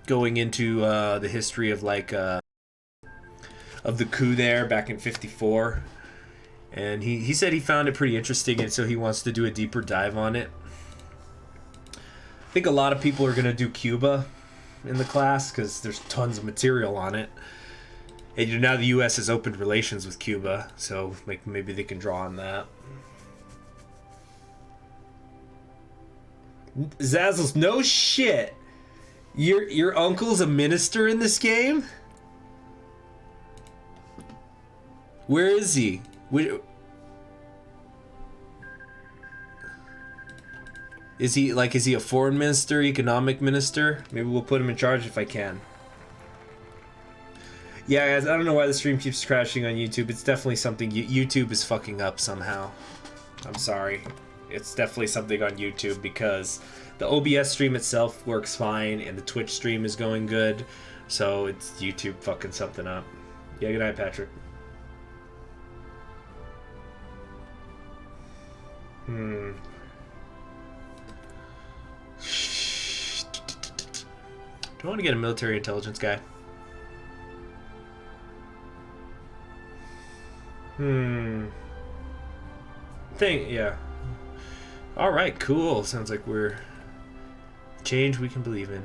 going into the history of, like, of the coup there back in '54. And he said he found it pretty interesting, and so he wants to do a deeper dive on it. I think a lot of people are going to do Cuba in the class because there's tons of material on it. And now the U.S. has opened relations with Cuba, so like maybe they can draw on that. Zazzles, no shit. Your uncle's a minister in this game? Where is he? Is he a foreign minister, economic minister? Maybe we'll put him in charge if I can. Yeah, guys, I don't know why the stream keeps crashing on YouTube. It's definitely something YouTube is fucking up somehow. I'm sorry. It's definitely something on YouTube because the OBS stream itself works fine and the Twitch stream is going good. So it's YouTube fucking something up. Yeah, good night, Patrick. Do I want to get a military intelligence guy? Yeah. Alright, cool. Sounds like we're change we can believe in.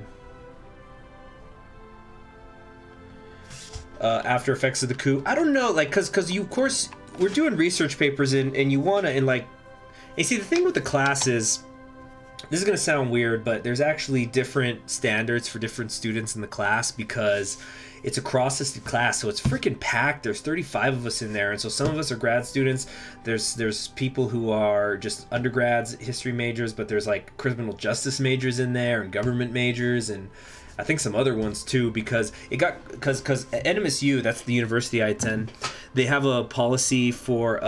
After effects of the coup. I don't know, like, cause you, of course, we're doing research papers and you wanna, and like, you see, the thing with the class is, this is going to sound weird, but there's actually different standards for different students in the class because it's a cross-listed class, so it's freaking packed. There's 35 of us in there, and so some of us are grad students. There's people who are just undergrads, history majors, but there's like criminal justice majors in there and government majors, and I think some other ones too, because at NMSU, that's the university I attend, they have a policy for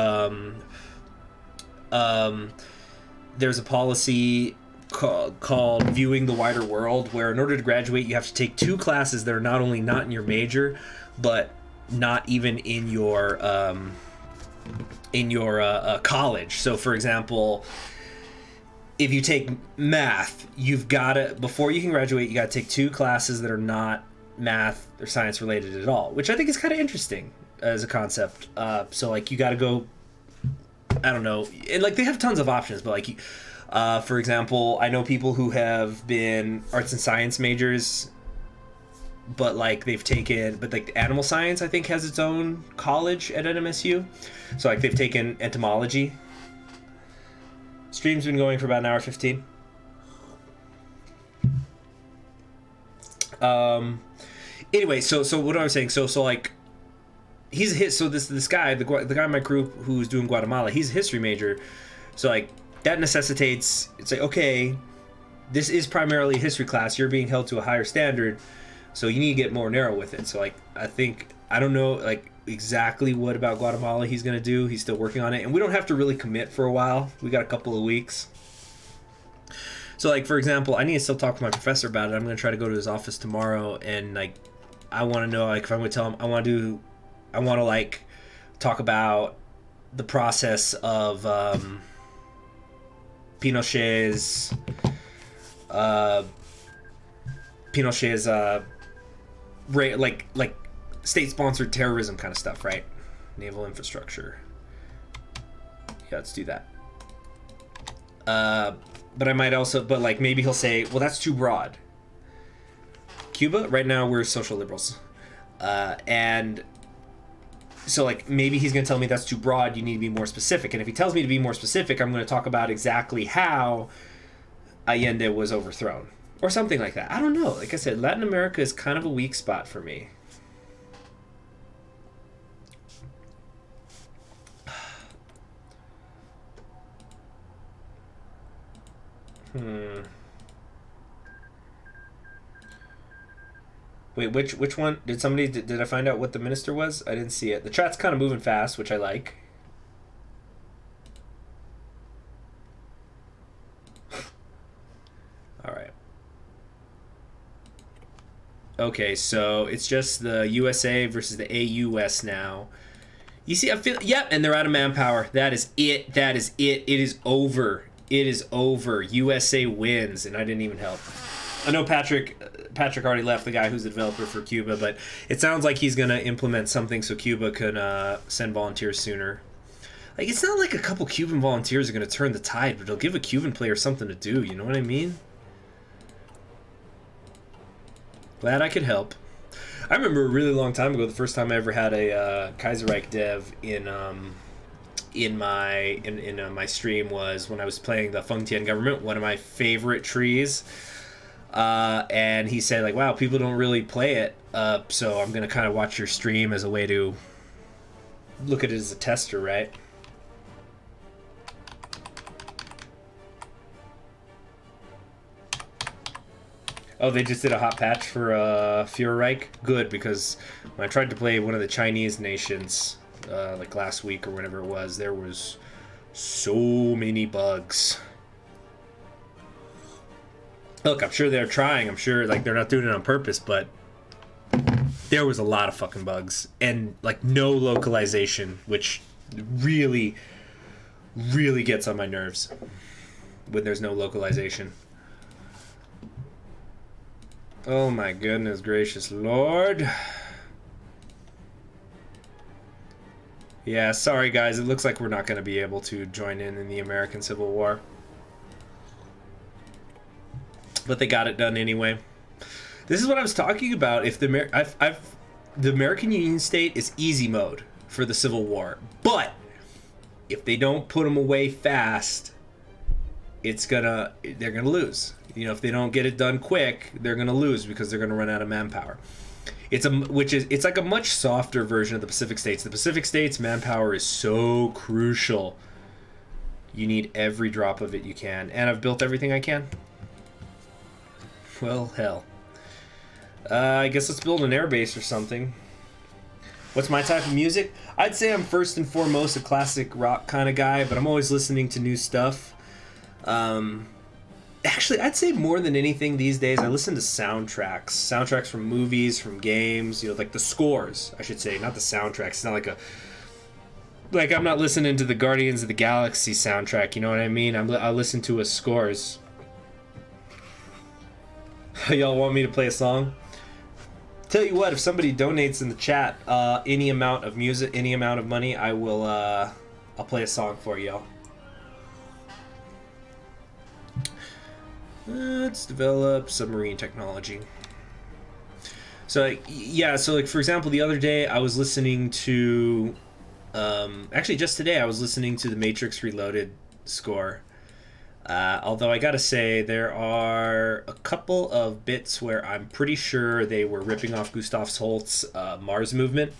there's a policy called Viewing the Wider World, where in order to graduate you have to take 2 classes that are not only not in your major but not even in your college. So for example, if you take math, you've got to, before you can graduate, you got to take 2 classes that are not math or science related at all, which I think is kind of interesting as a concept. So like you got to go, I don't know, and like they have tons of options, but like for example, I know people who have been arts and science majors, but like they've taken, but like animal science I think has its own college at NMSU, so like they've taken entomology. Stream's been going for about an hour 15. Anyway, so what I was saying, so like, he's hit. So this guy, the guy in my group who's doing Guatemala, he's a history major. So like that necessitates, it's like, okay, this is primarily a history class. You're being held to a higher standard, so you need to get more narrow with it. So like, I don't know like exactly what about Guatemala he's gonna do. He's still working on it, and we don't have to really commit for a while. We got a couple of weeks. So like, for example, I need to still talk to my professor about it. I'm gonna try to go to his office tomorrow, and like, I want to know, like, if I'm gonna tell him I want to like talk about the process of Pinochet's like state-sponsored terrorism kind of stuff, right? Naval infrastructure. Yeah, let's do that. But I might also, but like maybe he'll say, well, that's too broad. Cuba, right now we're social liberals, and so like maybe he's gonna tell me that's too broad. You need to be more specific. And if he tells me to be more specific, I'm gonna talk about exactly how Allende was overthrown or something like that. I don't know. Like I said, Latin America is kind of a weak spot for me. Wait, which one? Did I find out what the minister was? I didn't see it. The chat's kind of moving fast, which I like. All right. Okay, so it's just the USA versus the AUS now. You see, I feel, yep, and they're out of manpower. That is it. That is it. It is over. It is over. USA wins, and I didn't even help. I know Patrick already left, the guy who's the developer for Cuba, but it sounds like he's going to implement something so Cuba can send volunteers sooner. Like, it's not like a couple Cuban volunteers are going to turn the tide, but it'll give a Cuban player something to do, you know what I mean? Glad I could help. I remember a really long time ago, the first time I ever had a Kaiserreich dev in my stream was when I was playing the Fengtian government, one of my favorite trees. And he said, like, wow, people don't really play it, so I'm going to kind of watch your stream as a way to look at it as a tester, right? Oh, they just did a hot patch for Führerreich? Good, because when I tried to play one of the Chinese nations, like last week or whenever it was, there was so many bugs. Look, I'm sure they're trying. I'm sure, like, they're not doing it on purpose, but there was a lot of fucking bugs. And, like, no localization, which really, really gets on my nerves when there's no localization. Oh my goodness gracious Lord. Yeah, sorry guys, it looks like we're not going to be able to join in the American Civil War. But they got it done anyway. This is what I was talking about. If the American Union State is easy mode for the Civil War, but if they don't put them away fast, they're gonna lose. You know, if they don't get it done quick, they're gonna lose because they're gonna run out of manpower. It's like a much softer version of the Pacific States. The Pacific States manpower is so crucial. You need every drop of it you can, and I've built everything I can. Well, hell. I guess let's build an airbase or something. What's my type of music? I'd say I'm first and foremost a classic rock kind of guy, but I'm always listening to new stuff. Actually, I'd say more than anything these days, I listen to soundtracks. Soundtracks from movies, from games, you know, like the scores, I should say, not the soundtracks. It's not like I'm not listening to the Guardians of the Galaxy soundtrack, you know what I mean? I listen to scores. Y'all want me to play a song? Tell you what, if somebody donates in the chat any amount of music, any amount of money, I will I'll play a song for y'all. Let's develop submarine technology. So yeah, so like for example, the other day I was listening to actually just today I was listening to the Matrix Reloaded score. Although I gotta say, there are a couple of bits where I'm pretty sure they were ripping off Gustav Holst's Mars movement,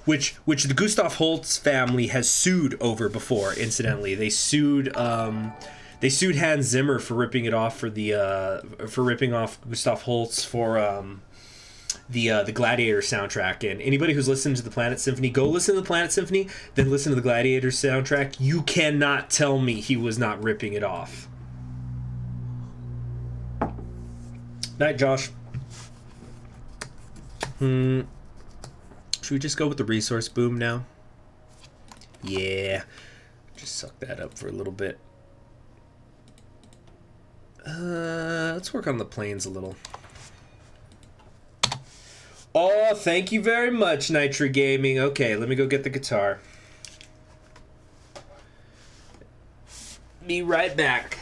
which the Gustav Holst family has sued over before. Incidentally, they sued Hans Zimmer for ripping it off for ripping off Gustav Holst for the Gladiator soundtrack. And anybody who's listened to the Planet Symphony, go listen to the Planet Symphony, then listen to the Gladiator soundtrack. You cannot tell me he was not ripping it off. Night, Josh. Should we just go with the resource boom now? Yeah. Just suck that up for a little bit. Let's work on the planes a little. Oh, thank you very much, Nitra Gaming. Okay, let me go get the guitar. Be right back.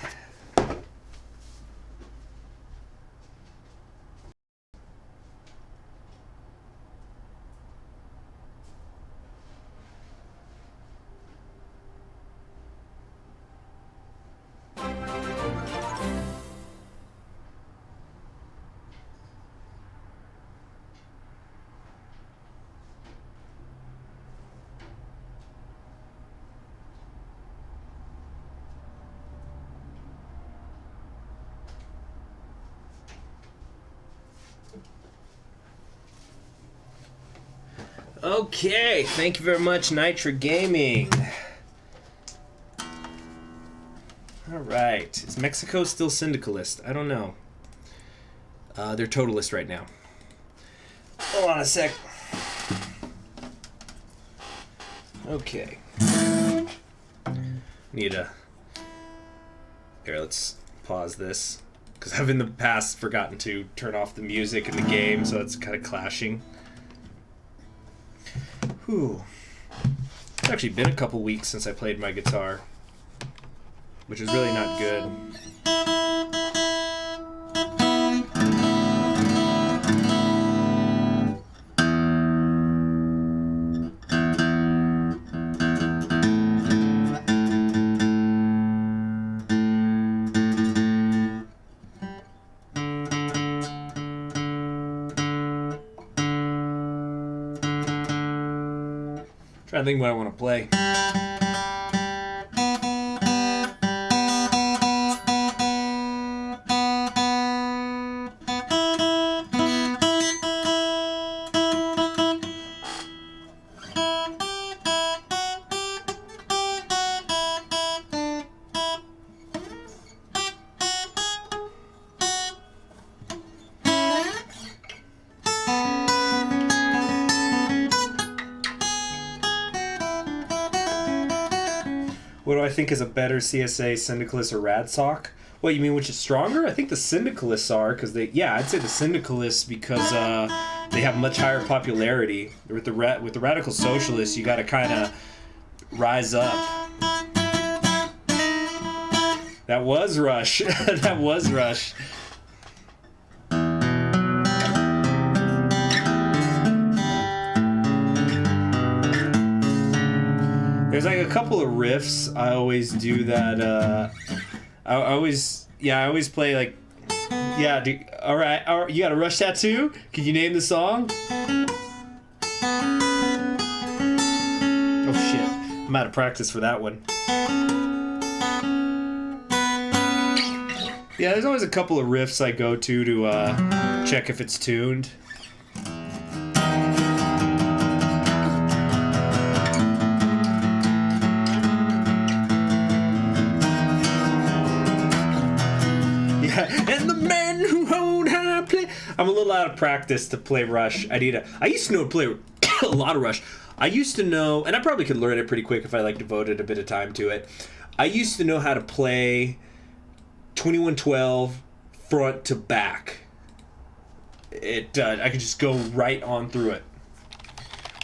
Okay, thank you very much, Nitra Gaming. Alright, is Mexico still syndicalist? I don't know. They're totalist right now. Hold on a sec. Okay. Need a... Here, let's pause this. Because I've in the past forgotten to turn off the music in the game, so it's kind of clashing. Whew. It's actually been a couple weeks since I played my guitar, which is really not good. I think what I want to play. What do I think is a better CSA, Syndicalist, or Radsock? What, you mean which is stronger? I think the Syndicalists are, because they... Yeah, I'd say the Syndicalists because they have much higher popularity. With the Radical Socialists, you got to kind of rise up. That was Rush. That was Rush. There's like a couple of riffs I always do that. I always play like, yeah. All right, you got a Rush tattoo? Can you name the song? Oh shit, I'm out of practice for that one. Yeah, there's always a couple of riffs I go to check if it's tuned. And the man who hold high play. I'm a little out of practice to play Rush. I used to know how to play a lot of Rush. I used to know, and I probably could learn it pretty quick if I like devoted a bit of time to it. I used to know how to play 2112 front to back. I could just go right on through it.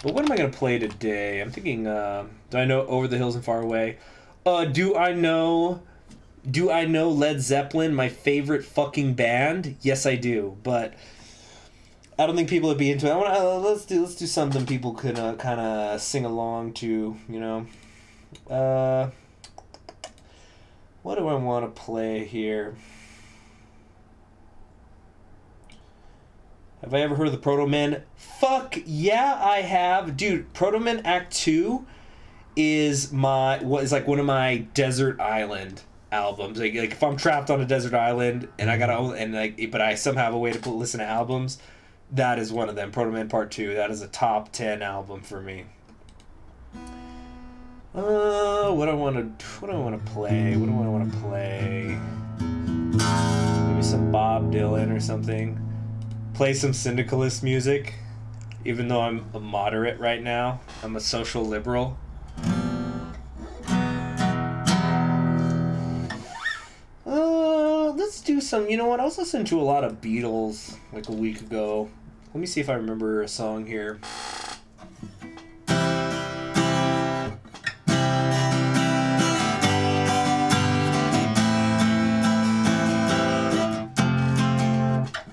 But what am I gonna play today? I'm thinking. Do I know Over the Hills and Far Away? Do I know Led Zeppelin, my favorite fucking band? Yes, I do, but I don't think people would be into it. Let's do something people could kind of sing along to, you know. What do I want to play here? Have I ever heard of the Proto Men? Fuck yeah, I have. Dude, Proto Men Act 2 is like one of my desert island albums. Like if I'm trapped on a desert island and but I somehow have a way to listen to albums, that is one of them. Proto Man Part 2. That is a top 10 album for me. What do I want to play? What do I want to play? Maybe some Bob Dylan or something. Play some syndicalist music, even though I'm a moderate right now. I'm a social liberal. Let's do some, you know what, I was listening to a lot of Beatles like a week ago. Let me see if I remember a song here.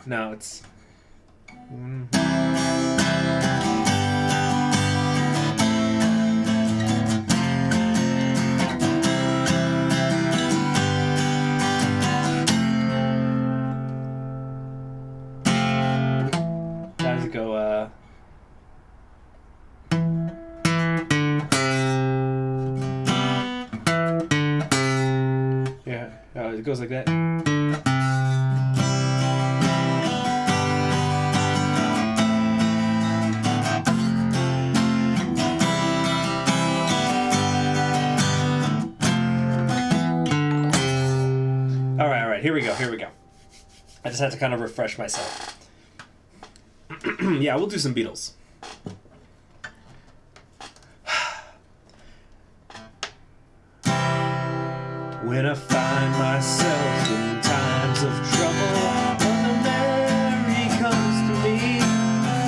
No, it's... How does it go? Yeah, it goes like that. All right, here we go. I just had to kind of refresh myself. Yeah, we'll do some Beatles. When I find myself in times of trouble, Mother Mary comes to me,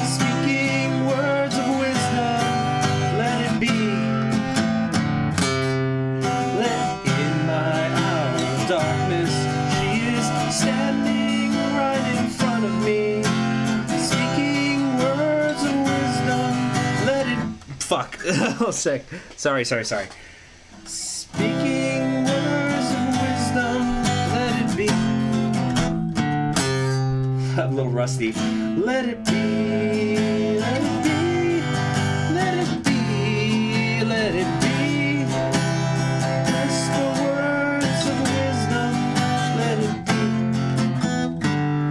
speaking words of wisdom, let it be. Let in my hour of darkness, she is standing right in front of me, speaking words of wisdom, let it... Fuck. Oh, sick. Sorry. Speaking words of wisdom, let it be. I'm a little rusty. Let it be, let it be, let it be, let it be. Just the words of wisdom, let it be.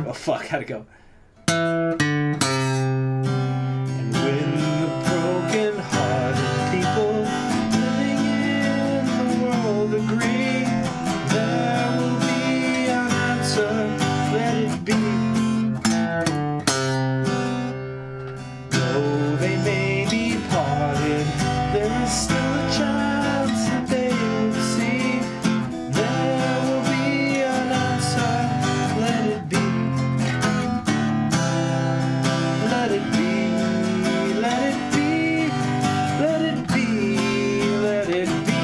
Oh fuck, how'd it go? And when the broken-hearted people living in the world agree, there will be an answer, let it be. Though they may be parted, there is still a chance that they will see. There will be an answer, let it be. Let it be, let it be, let it be, let it be.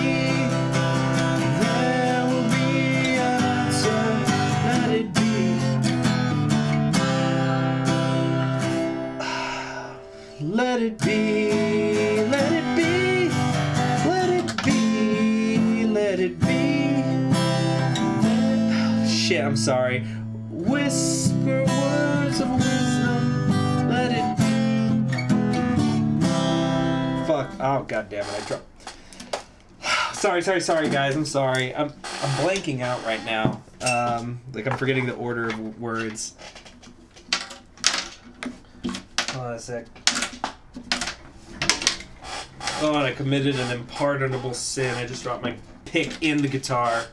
There will be an answer, let it be. Let it be, let it be, let it be, let it be. Shit, I'm sorry. Whisper words of wisdom, let it be. Fuck. Oh, god damn it, I dropped. Sorry, guys. I'm sorry. I'm blanking out right now. Like I'm forgetting the order of words. Hold on a sec. Oh, and I committed an unpardonable sin. I just dropped my pick in the guitar.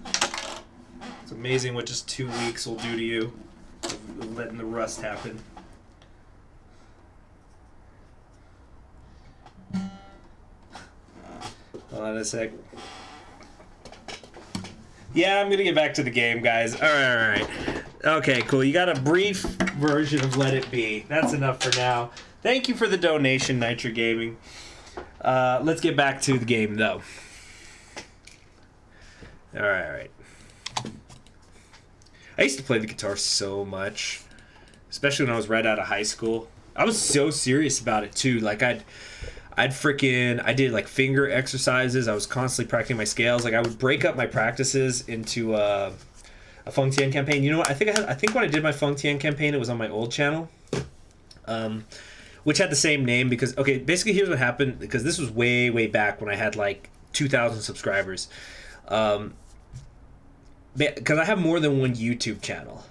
It's amazing what just 2 weeks will do to you, of letting the rust happen. Hold on a sec. Yeah, I'm gonna get back to the game, guys. Alright. Okay, cool. You got a brief version of Let It Be. That's enough for now. Thank you for the donation, Nitro Gaming. Let's get back to the game, though. Alright. I used to play the guitar so much, especially when I was right out of high school. I was so serious about it, too. Like, I did like finger exercises. I was constantly practicing my scales. Like I would break up my practices into a Feng Tian campaign. You know what? I think when I did my Feng Tian campaign, it was on my old channel, which had the same name because okay, basically here's what happened because this was way back when I had like 2,000 subscribers, because I have more than one YouTube channel,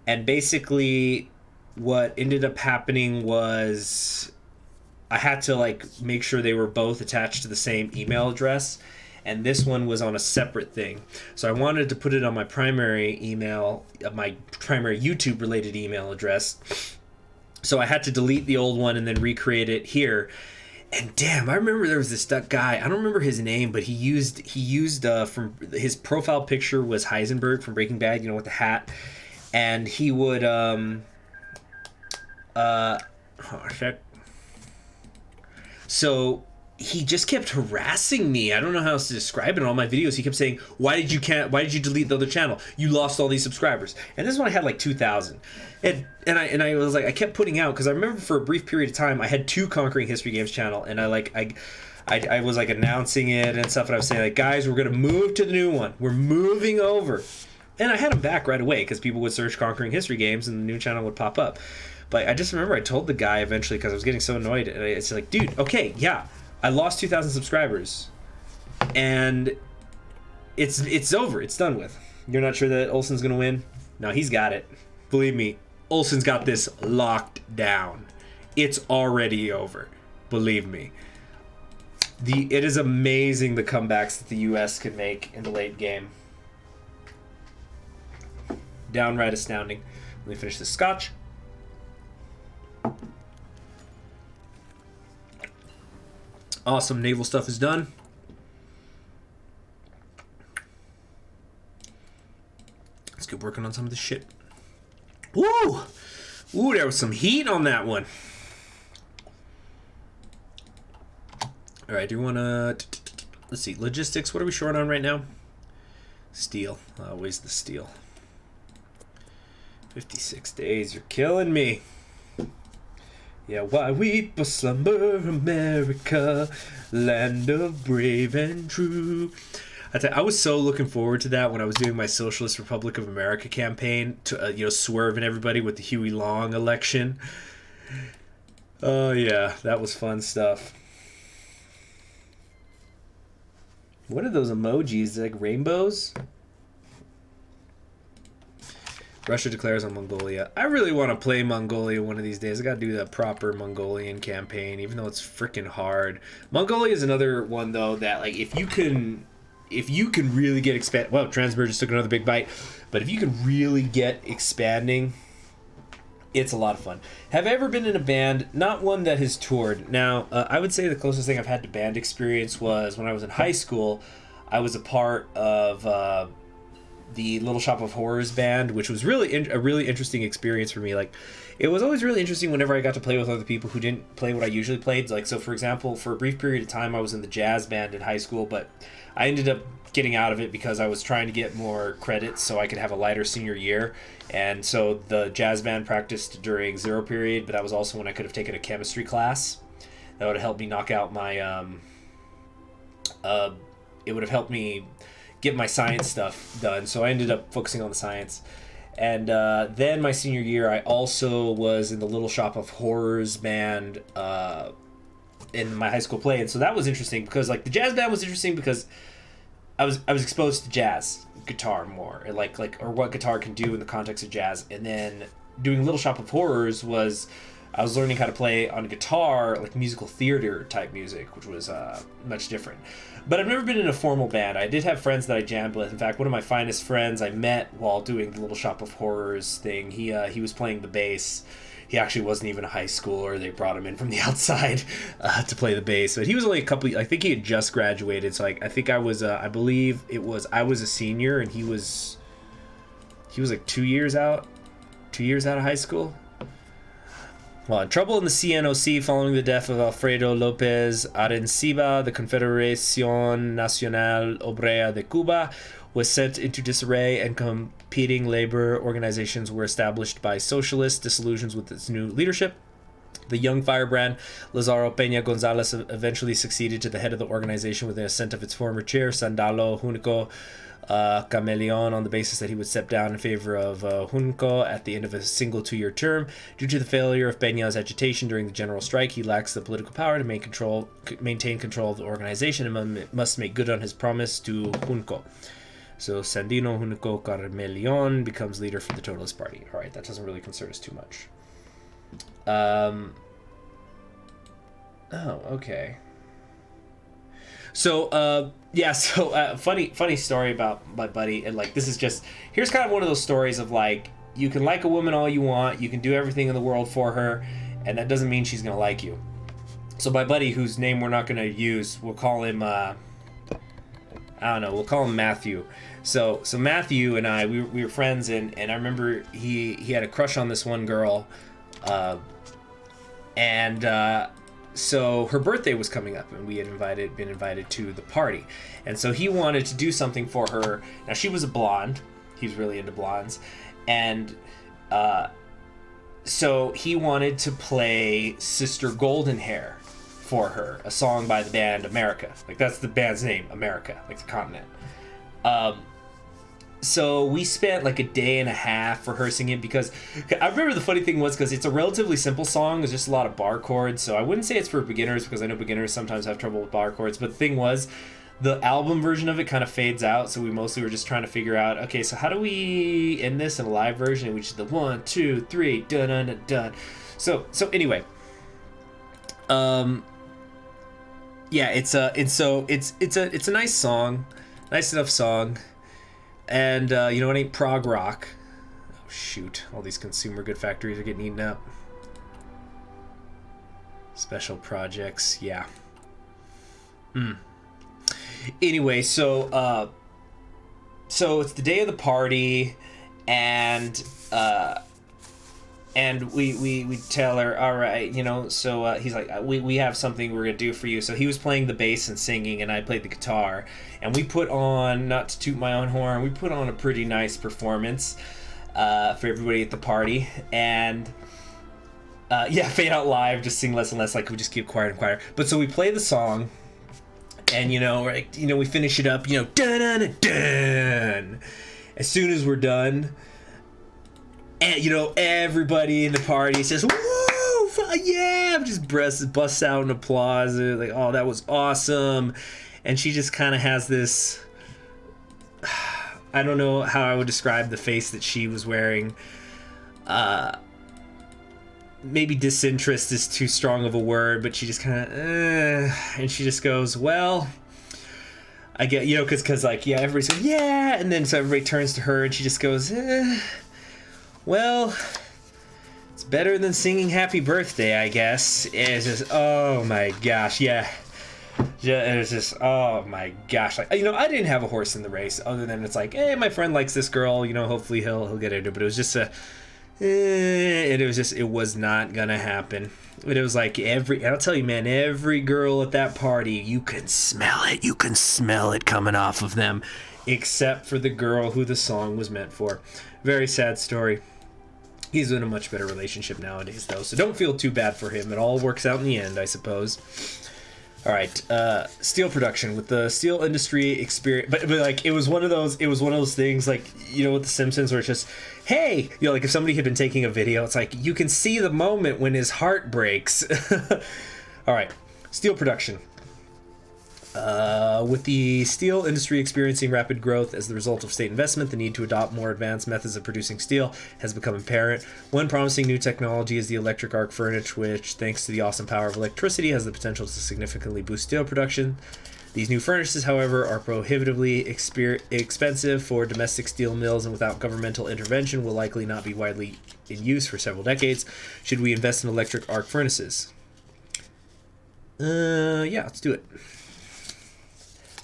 and basically what ended up happening was I had to like make sure they were both attached to the same email address, and this one was on a separate thing. So I wanted to put it on my primary email, my primary YouTube related email address. So I had to delete the old one and then recreate it here. And damn, I remember there was this guy. I don't remember his name, but he used from his profile picture was Heisenberg from Breaking Bad, you know, with the hat, and he would so he just kept harassing me. I don't know how else to describe it in all my videos. He kept saying, why did you delete the other channel? You lost all these subscribers. And this one I had like 2,000. And I was like, I kept putting out, because I remember for a brief period of time, I had 2 Conquering History Games channel, and I was like announcing it and stuff, and I was saying like, guys, we're going to move to the new one. We're moving over. And I had them back right away, because people would search Conquering History Games, and the new channel would pop up. But I just remember I told the guy eventually, because I was getting so annoyed, and it's like, dude, okay, yeah, I lost 2,000 subscribers, and it's over. It's done with. You're not sure that Olsen's gonna win? No, he's got it. Believe me, Olsen's got this locked down. It's already over. Believe me. It is amazing the comebacks that the U.S. can make in the late game. Downright astounding. Let me finish this scotch. Awesome, naval stuff is done. Let's get working on some of this shit. Woo! Ooh, there was some heat on that one. All right, do you want to... Let's see, logistics. What are we short on right now? Steel. Always the steel. 56 days. You're killing me. Yeah, why weep or slumber, America, land of brave and true. I was so looking forward to that when I was doing my Socialist Republic of America campaign to swerving everybody with the Huey Long election. Oh yeah, that was fun stuff. What are those emojis? Like rainbows? Russia declares on Mongolia. I really want to play Mongolia one of these days. I got to do that proper Mongolian campaign, even though it's freaking hard. Mongolia is another one though that like if you can really get expand. Well, Transmer just took another big bite, but if you can really get expanding, it's a lot of fun. Have I ever been in a band? Not one that has toured. Now, I would say the closest thing I've had to band experience was when I was in high school. I was a part of the Little Shop of Horrors band, which was really a really interesting experience for me. Like, it was always really interesting whenever I got to play with other people who didn't play what I usually played. Like, so for example, for a brief period of time, I was in the jazz band in high school, but I ended up getting out of it because I was trying to get more credits so I could have a lighter senior year. And so the jazz band practiced during zero period, but that was also when I could have taken a chemistry class. That would have helped me knock out my, it would have helped me get my science stuff done. So I ended up focusing on the science. And then my senior year, I also was in the Little Shop of Horrors band in my high school play. And so that was interesting because like the jazz band was interesting because I was exposed to jazz guitar more, or what guitar can do in the context of jazz. And then doing Little Shop of Horrors was I was learning how to play on guitar, like musical theater type music, which was much different. But I've never been in a formal band. I did have friends that I jammed with. In fact, one of my finest friends I met while doing the Little Shop of Horrors thing, he was playing the bass. He actually wasn't even a high schooler. They brought him in from the outside to play the bass. But he was only I think he had just graduated. So I think I was, I believe it was, I was a senior and he was like 2 years out of high school. Well, trouble in the CNOC following the death of Alfredo López Arenciba, the Confederación Nacional Obrera de Cuba, was sent into disarray, and competing labor organizations were established by socialists, disillusioned with its new leadership. The young firebrand Lazaro Peña Gonzalez eventually succeeded to the head of the organization with the assent of its former chair, Sandalo Junco Cameleon, on the basis that he would step down in favor of Junco at the end of a single 2-year term. Due to the failure of Peña's agitation during the general strike, he lacks the political power to maintain control of the organization and must make good on his promise to Junco. So Sandino Junco Cameleon becomes leader for the Totalist Party. All right, that doesn't really concern us too much. Oh, okay. So, funny story about my buddy, and like, this is just, here's kind of one of those stories of like, you can like a woman all you want, you can do everything in the world for her, and that doesn't mean she's gonna like you. So my buddy, whose name we're not gonna use, we'll call him, I don't know, we'll call him Matthew. So Matthew and I, we were friends, and I remember he had a crush on this one girl, so her birthday was coming up, and we had been invited to the party, and so he wanted to do something for her. Now, she was a blonde. He's really into blondes, and so he wanted to play Sister Goldenhair for her, a song by the band America. Like, that's the band's name, America, like the continent. So we spent like a day and a half rehearsing it, because I remember the funny thing was, because it's a relatively simple song, there's just a lot of bar chords, so I wouldn't say it's for beginners, because I know beginners sometimes have trouble with bar chords, but the thing was, the album version of it kind of fades out, so we mostly were just trying to figure out, okay, so how do we end this in a live version? And we just did the 1, 2, 3, dun dun dun dun. So anyway, yeah, it's a nice song, nice enough song. And, you know, it ain't prog rock. Oh, shoot. All these consumer good factories are getting eaten up. Special projects, yeah. Anyway, so it's the day of the party, and we tell her, all right, you know, so he's like, we have something we're going to do for you. So he was playing the bass and singing, and I played the guitar. And we put on, not to toot my own horn, we put on a pretty nice performance for everybody at the party. And, fade out live, just sing less and less, like we just keep quieter and quieter. But so we play the song, and, we finish it up, dun dun dun dun. As soon as we're done, and, everybody in the party says, woo, yeah, just busts out in applause. They're like, oh, that was awesome. And she just kind of has this, I don't know how I would describe the face that she was wearing. Maybe disinterest is too strong of a word, but she just kind of, and she just goes, well, I get, because like, yeah, everybody's like, yeah, and then so everybody turns to her, and she just goes, well, it's better than singing Happy Birthday, I guess. It's just, oh my gosh, yeah. It was just, oh my gosh, like, I didn't have a horse in the race, other than it's like, hey, my friend likes this girl, hopefully he'll get into it. But it was just it was not gonna happen. But it was like I'll tell you, man, every girl at that party, you can smell it coming off of them, except for the girl who the song was meant for. Very sad story. He's in a much better relationship nowadays, though, so don't feel too bad for him. It all works out in the end, I suppose. All right, steel production with the steel industry experience, but like it was one of those things like with the Simpsons where it's just, hey, like if somebody had been taking a video, it's like you can see the moment when his heart breaks. All right, steel production. With the steel industry experiencing rapid growth as the result of state investment, the need to adopt more advanced methods of producing steel has become apparent. One promising new technology is the electric arc furnace, which, thanks to the awesome power of electricity, has the potential to significantly boost steel production. These new furnaces, however, are prohibitively expensive for domestic steel mills, and without governmental intervention will likely not be widely in use for several decades. Should we invest in electric arc furnaces? Yeah, let's do it.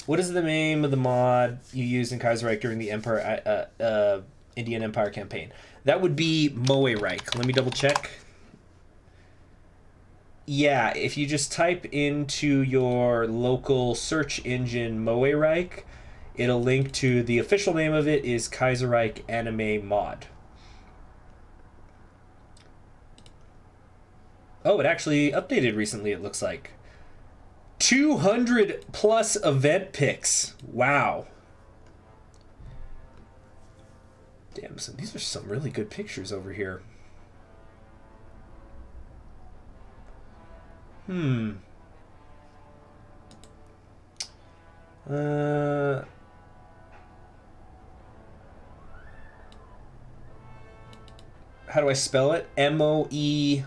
What is the name of the mod you used in Kaiserreich during the Indian Empire campaign? That would be Moe-Reich. Let me double check. Yeah, if you just type into your local search engine Moe-Reich, it'll link to the official name of it is Kaiserreich Anime Mod. Oh, it actually updated recently, it looks like. 200 plus event picks. Wow. Damn, so these are some really good pictures over here. How do I spell it? Moereich.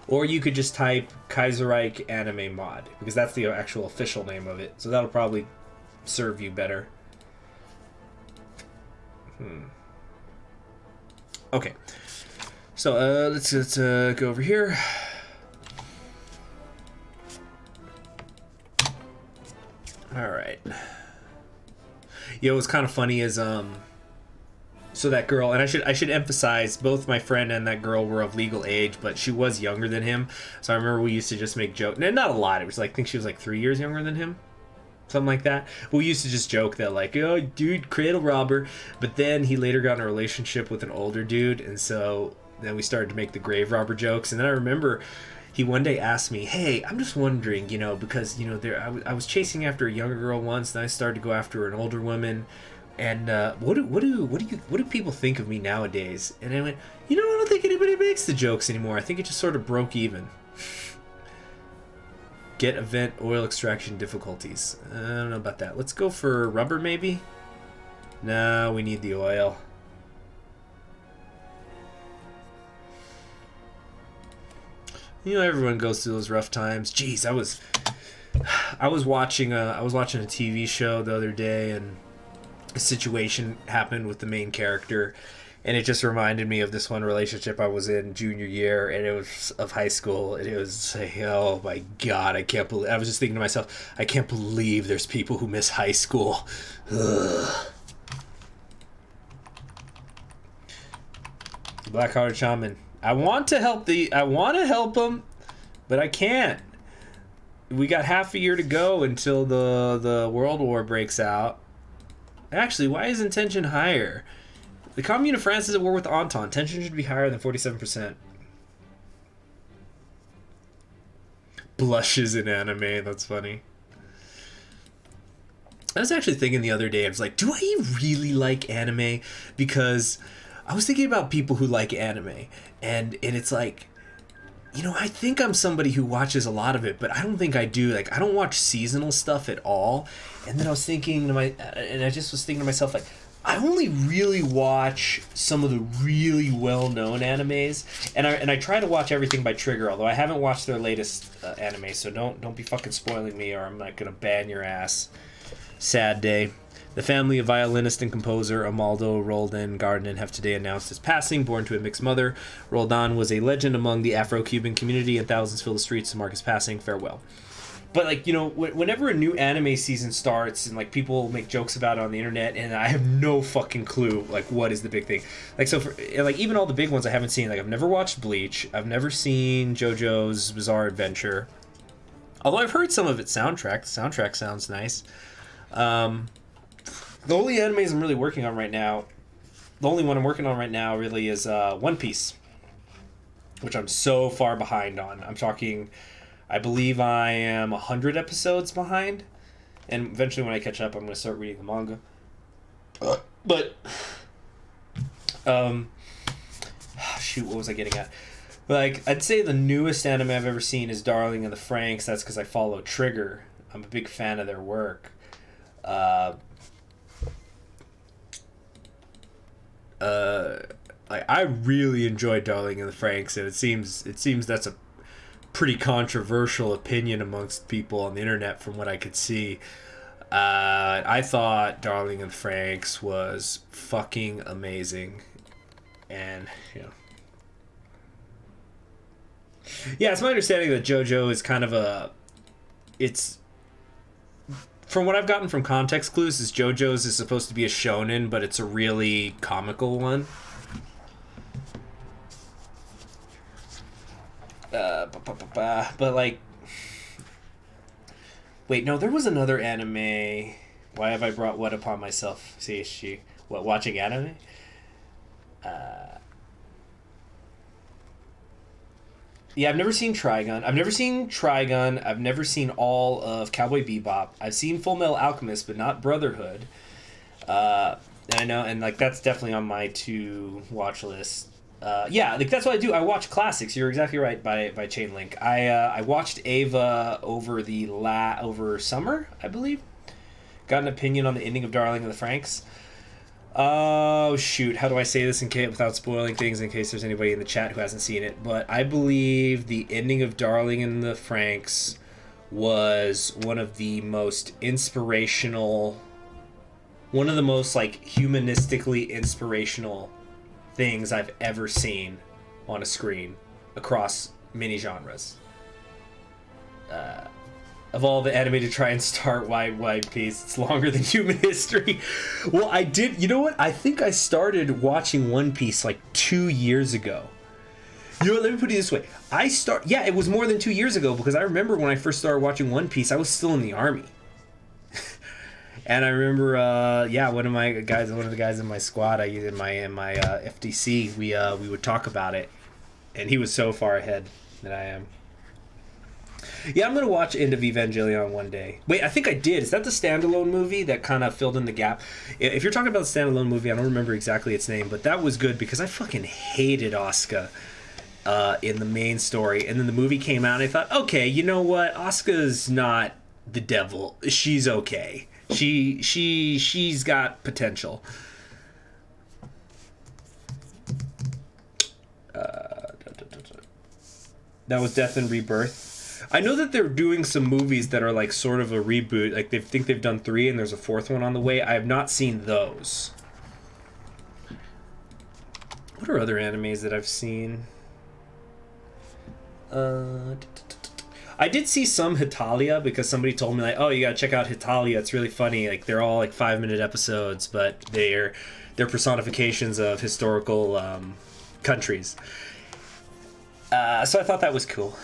Or you could just type Kaiserreich anime mod, because that's the actual official name of it. So that'll probably serve you better. Okay. So let's go over here. All right. What's kind of funny is so that girl, and I should emphasize, both my friend and that girl were of legal age, but she was younger than him. So I remember we used to just make jokes, and not a lot. It was like, I think she was like 3 years younger than him, something like that. But we used to just joke that like, oh, dude, cradle robber. But then he later got in a relationship with an older dude, and so then we started to make the grave robber jokes. And then I remember he one day asked me, "Hey, I'm just wondering, because I was chasing after a younger girl once, and I started to go after an older woman, and what do people think of me nowadays?" And I went, I don't think anybody makes the jokes anymore. I think it just sort of broke even. Get event oil extraction difficulties. I don't know about that. Let's go for rubber, maybe. No, we need the oil. Everyone goes through those rough times. Jeez, I was watching a TV show the other day, and a situation happened with the main character, and it just reminded me of this one relationship I was in junior year, and it was of high school, and it was like, oh my god, I was just thinking to myself, I can't believe there's people who miss high school. Ugh. Black-hearted shaman. I want to help them, but I can't. We got half a year to go until the World War breaks out. Actually, why isn't tension higher? The Commune of France is at war with Entente. Tension should be higher than 47%. Blushes in anime. That's funny. I was actually thinking the other day, I was like, do I really like anime? Because I was thinking about people who like anime, and it's like, I think I'm somebody who watches a lot of it, but I don't think I do. Like, I don't watch seasonal stuff at all. And then I was thinking to myself, like, I only really watch some of the really well-known animes, and I try to watch everything by Trigger, although I haven't watched their latest anime, so don't be fucking spoiling me, or I'm not gonna ban your ass. Sad day. The family of violinist and composer Amaldo Roldan Garden have today announced his passing. Born to a mixed mother, Roldan was a legend among the Afro-Cuban community, and thousands fill the streets to mark his passing. Farewell. But, like, whenever a new anime season starts, and, like, people make jokes about it on the internet, and I have no fucking clue, like, what is the big thing. Like, so, even all the big ones I haven't seen. Like, I've never watched Bleach. I've never seen JoJo's Bizarre Adventure. Although I've heard some of its soundtrack. The soundtrack sounds nice. The only animes I'm really working on right now, the only one I'm working on right now really is One Piece, which I'm so far behind on. I'm talking, I believe I am 100 episodes behind, and eventually when I catch up, I'm going to start reading the manga. But, shoot, what was I getting at? Like, I'd say the newest anime I've ever seen is Darling in the Franxx. That's because I follow Trigger. I'm a big fan of their work. I really enjoyed Darling in the Franxx, and it seems that's a pretty controversial opinion amongst people on the internet from what I could see. I thought Darling in the Franxx was fucking amazing, and yeah, it's my understanding that JoJo is kind of it's, from what I've gotten from context clues, is JoJo's is supposed to be a shonen, but it's a really comical one. But like, wait, no, there was another anime. Why have I brought what upon myself? CHG. What, watching anime? Yeah, I've never seen Trigun. I've never seen all of Cowboy Bebop. I've seen Full Metal Alchemist, but not Brotherhood. And I know, and like that's definitely on my to watch list. Yeah, like that's what I do. I watch classics. You're exactly right by Chain Link. I watched Ava over summer, I believe. Got an opinion on the ending of Darling in the Franxx. Oh shoot! How do I say this without spoiling things in case there's anybody in the chat who hasn't seen it? But I believe the ending of Darling in the Franxx was one of the most inspirational, one of the most like humanistically inspirational things I've ever seen on a screen across many genres. Of all the anime to try and start, why Piece? It's longer than human history. Well, I did. You know what? I think I started watching One Piece like 2 years ago. You know what? Let me put it this way. Yeah, it was more than 2 years ago because I remember when I first started watching One Piece, I was still in the army. And I remember, one of the guys in my squad, in my FDC, we would talk about it, and he was so far ahead than I am. Yeah, I'm gonna watch End of Evangelion one day. Wait, I think I did. Is that the standalone movie that kind of filled in the gap? If you're talking about the standalone movie, I don't remember exactly its name, but that was good because I fucking hated Asuka in the main story, and then the movie came out, and I thought, okay, you know what? Asuka's not the devil. She's okay. She's got potential. That was Death and Rebirth. I know that they're doing some movies that are like sort of a reboot. Like they think they've done 3 and there's a 4th one on the way. I have not seen those. What are other animes that I've seen? I did see some Hitalia because somebody told me like, oh, you gotta check out Hitalia. It's really funny. Like they're all like 5-minute episodes, but they're personifications of historical countries. So I thought that was cool.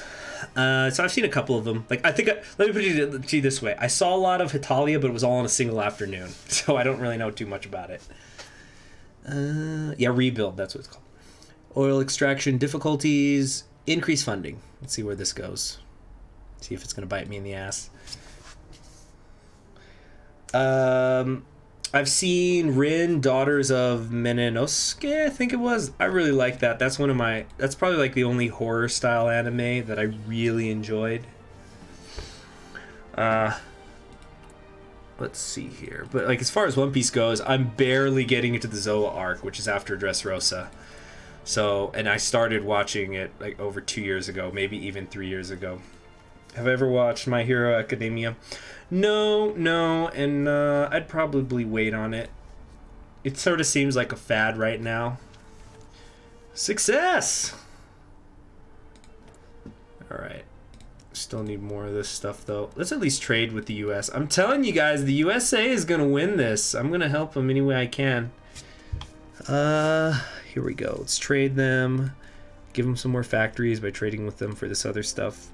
So I've seen a couple of them. Like let me put it to you this way: I saw a lot of Hitalia, but it was all in a single afternoon, so I don't really know too much about it. Rebuild. That's what it's called. Oil extraction difficulties, increase funding. Let's see where this goes. See if it's gonna bite me in the ass. I've seen Rin, Daughters of Menenosuke, I think it was. I really like that. That's probably like the only horror style anime that I really enjoyed. Let's see here. But like as far as One Piece goes, I'm barely getting into the Zoa arc, which is after Dressrosa. So, and I started watching it like over 2 years ago, maybe even 3 years ago. Have I ever watched My Hero Academia? No, and I'd probably wait on it. It sort of seems like a fad right now. Success! Alright. Still need more of this stuff, though. Let's at least trade with the US. I'm telling you guys, the USA is going to win this. I'm going to help them any way I can. Here we go. Let's trade them. Give them some more factories by trading with them for this other stuff.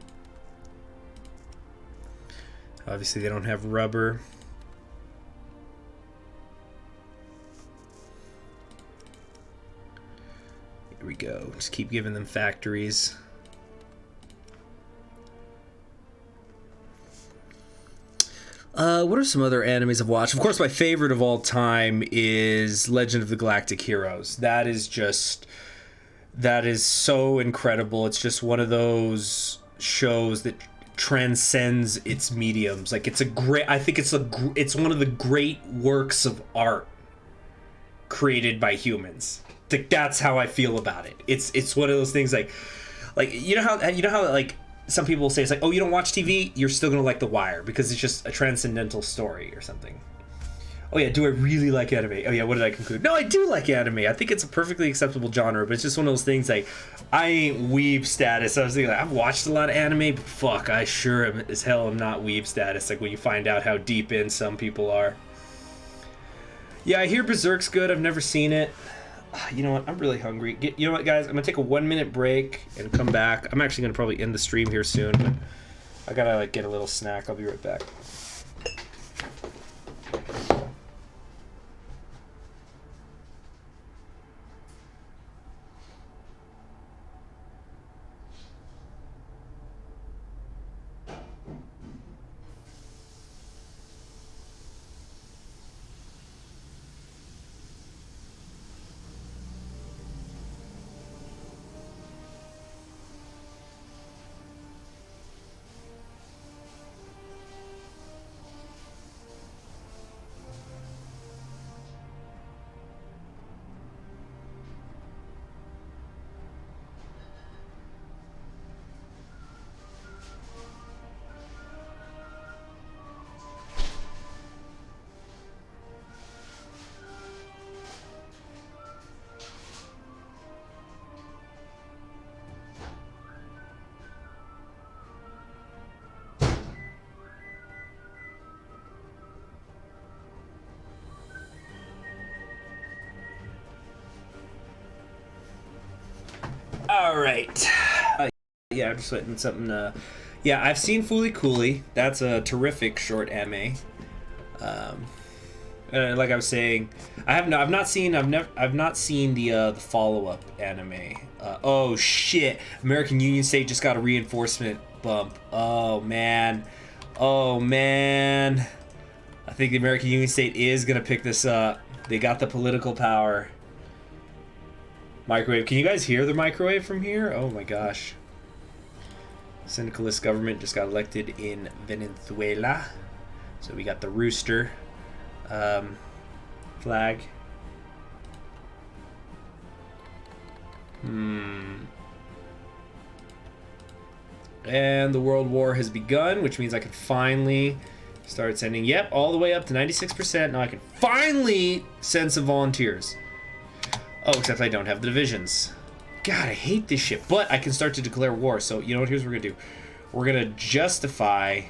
Obviously, they don't have rubber. Here we go. Just keep giving them factories. What are some other animes I've watched? Of course, my favorite of all time is Legend of the Galactic Heroes. That is so incredible. It's just one of those shows that transcends its mediums. Like it's one of the great works of art created by humans. Like that's how I feel about it. It's one of those things like you know how like some people will say it's like, oh, you don't watch TV, you're still gonna like The Wire because it's just a transcendental story or something. Oh yeah, do I really like anime? Oh yeah, what did I conclude? No, I do like anime. I think it's a perfectly acceptable genre, but it's just one of those things like, I ain't weeb status. I was thinking, like, I've watched a lot of anime, but fuck, I sure as hell am not weeb status, like when you find out how deep in some people are. Yeah, I hear Berserk's good. I've never seen it. You know what? I'm really hungry. You know what, guys? I'm going to take a 1-minute break and come back. I'm actually going to probably end the stream here soon, but I got to get a little snack. I'll be right back. right. Yeah, I'm just letting something. Yeah, I've seen Fooly Cooley. That's a terrific short MA. Like I was saying, I've not seen the follow-up anime. Oh shit! American Union State just got a reinforcement bump. Oh man. I think the American Union State is gonna pick this up. They got the political power. Microwave. Can you guys hear the microwave from here? Oh my gosh. Syndicalist government just got elected in Venezuela. So we got the rooster flag. And the World War has begun, which means I can finally start sending, yep, all the way up to 96%. Now I can finally send some volunteers. Oh, except I don't have the divisions. God, I hate this shit. But I can start to declare war. So, you know what? Here's what we're going to do. We're going to justify...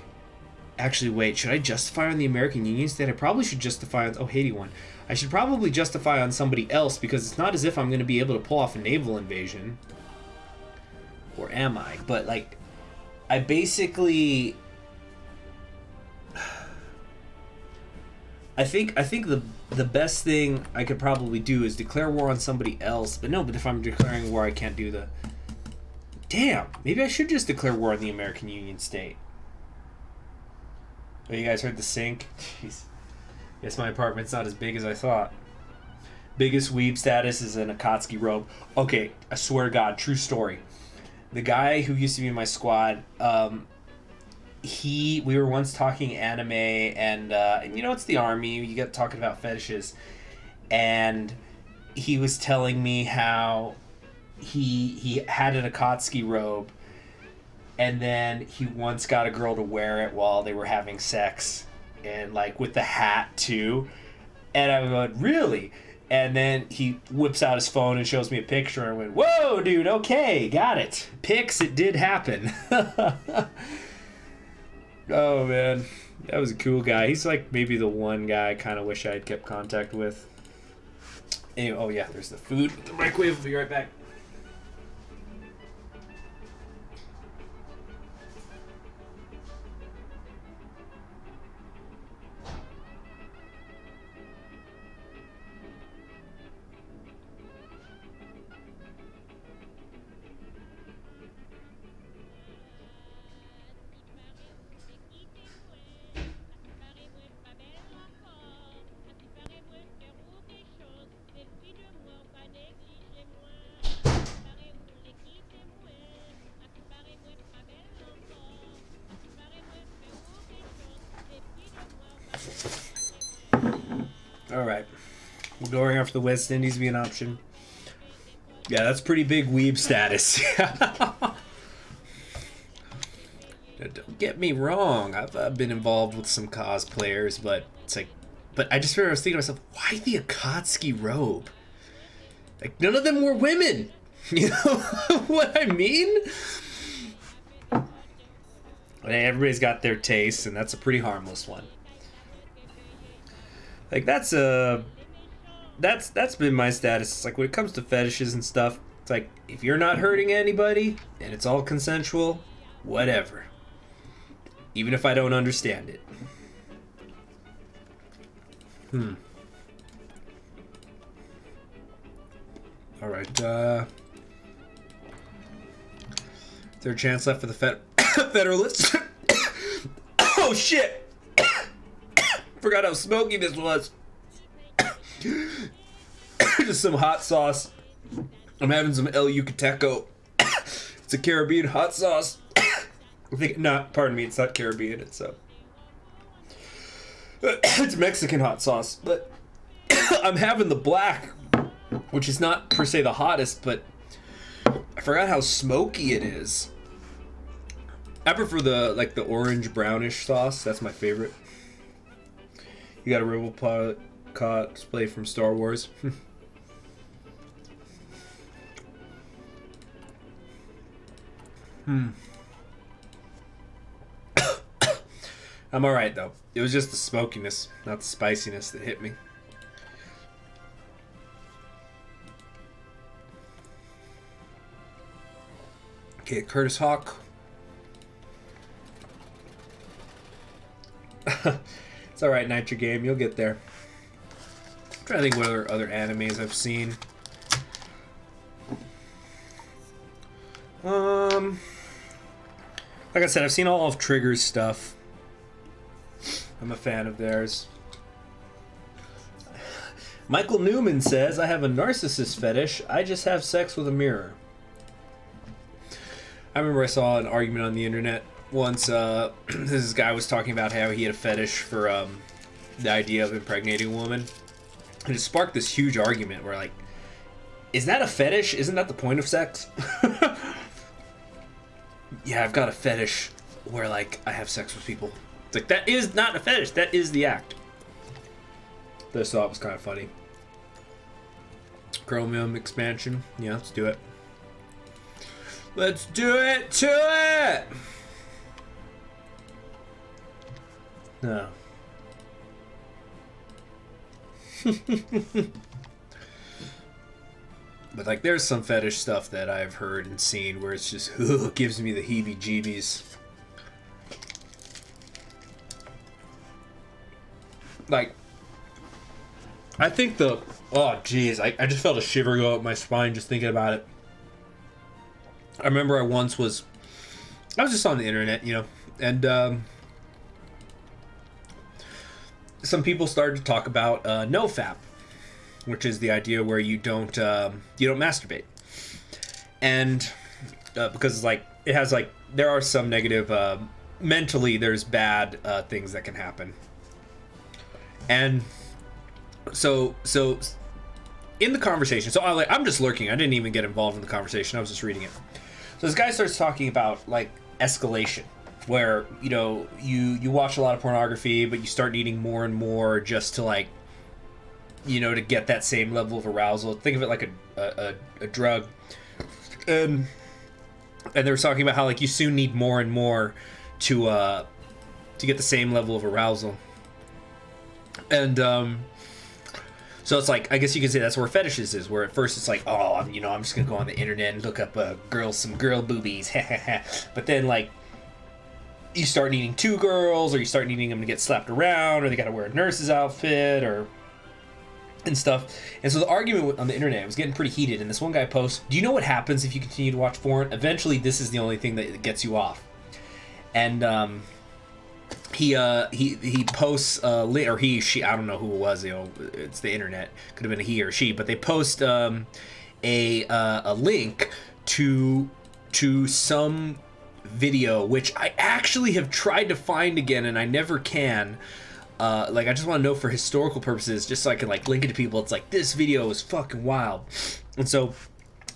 Actually, wait. Should I justify on the American Union State? I probably should justify on... Oh, Haiti won. I should probably justify on somebody else because it's not as if I'm going to be able to pull off a naval invasion. Or am I? But, like, I basically... I think the best thing I could probably do is declare war on somebody else. But no, but if I'm declaring war, I can't do the... Damn, maybe I should just declare war on the American Union State. Oh, you guys heard the sink? Jeez. Guess my apartment's not as big as I thought. Biggest weeb status is an Akatsuki robe. Okay, I swear to God, true story. The guy who used to be in my squad, we were once talking anime, and you know, it's the army, you get talking about fetishes, and he was telling me how he had an Akatsuki robe, and then he once got a girl to wear it while they were having sex, and like with the hat too, and I went, really? And then he whips out his phone and shows me a picture, and I went, whoa, dude, okay, got it. Pics, it did happen. Oh man, that was a cool guy. He's like maybe the one guy I kind of wish I had kept contact with. Anyway, oh yeah, there's the food with the microwave. We'll be right back. Alright. We're going after the West Indies be an option. Yeah, that's pretty big weeb status. Don't get me wrong. I've been involved with some cosplayers, but it's like... But I just was thinking to myself, why the Akatsuki robe? Like, none of them were women! You know what I mean? Everybody's got their tastes, and that's a pretty harmless one. Like, that's been my status. It's like, when it comes to fetishes and stuff, it's like, if you're not hurting anybody, and it's all consensual, whatever. Even if I don't understand it. Alright, is there a chance left for the Federalists? Oh, shit! Forgot how smoky this was. Just some hot sauce. I'm having some El Yucateco. It's a Caribbean hot sauce. I think, no, pardon me, it's not Caribbean, it's it's Mexican hot sauce. But I'm having the black, which is not per se the hottest, but I forgot how smoky it is. I prefer the orange brownish sauce. That's my favorite. You got a Rebel pilot cosplay from Star Wars. I'm alright though. It was just the smokiness, not the spiciness that hit me. Okay, Curtis Hawk. It's alright, Nitro Game. You'll get there. I'm trying to think what other animes I've seen. Like I said, I've seen all of Trigger's stuff. I'm a fan of theirs. Michael Newman says, I have a narcissist fetish. I just have sex with a mirror. I remember I saw an argument on the internet once. This guy was talking about how he had a fetish for the idea of impregnating a woman. And it sparked this huge argument where, like, is that a fetish? Isn't that the point of sex? Yeah, I've got a fetish where, like, I have sex with people. It's like, that is not a fetish. That is the act. This thought was kind of funny. Chromium expansion. Yeah, let's do it. Let's do it to it! No. But, like, there's some fetish stuff that I've heard and seen where it's just, ugh, it gives me the heebie-jeebies. Like, I think oh, jeez, I just felt a shiver go up my spine just thinking about it. I remember I was just on the internet, you know, and some people started to talk about NoFap, which is the idea where you don't masturbate, and because it's like it has like there are some negative mentally there's bad things that can happen, and so in the conversation, so I'm just lurking. I didn't even get involved in the conversation. I was just reading it. So this guy starts talking about like escalation, where you know you watch a lot of pornography, but you start needing more and more just to like, you know, to get that same level of arousal. Think of it like a drug. And they were talking about how like you soon need more and more to get the same level of arousal. And so it's like, I guess you could say that's where fetishes is, where at first it's like, oh, I'm just gonna go on the internet and look up some girl boobies, but then like you start needing two girls, or you start needing them to get slapped around, or they gotta wear a nurse's outfit, or and stuff. And so the argument on the internet was getting pretty heated, and this one guy posts, do you know what happens if you continue to watch porn? Eventually this is the only thing that gets you off. And he posts or she, I don't know who it was, you know, it's the internet, could have been a he or she, but they post a link to some video which I actually have tried to find again and I never can. Like, I just want to know for historical purposes, just so I can like link it to people. It's like, this video is fucking wild. And so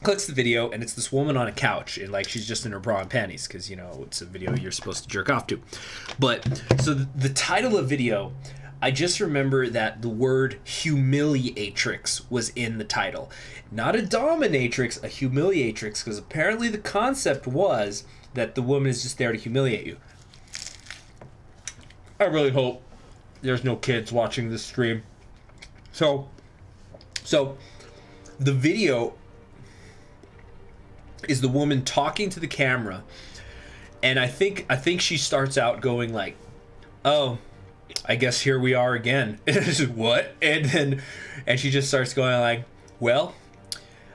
clicks the video, and it's this woman on a couch, and like she's just in her bra and panties, because you know it's a video you're supposed to jerk off to. But so the title of video, I just remember that the word humiliatrix was in the title, not a dominatrix, a humiliatrix, because apparently the concept was that the woman is just there to humiliate you. I really hope there's no kids watching this stream. So the video is the woman talking to the camera, and I think she starts out going like, oh, I guess here we are again. What? And she just starts going like, well,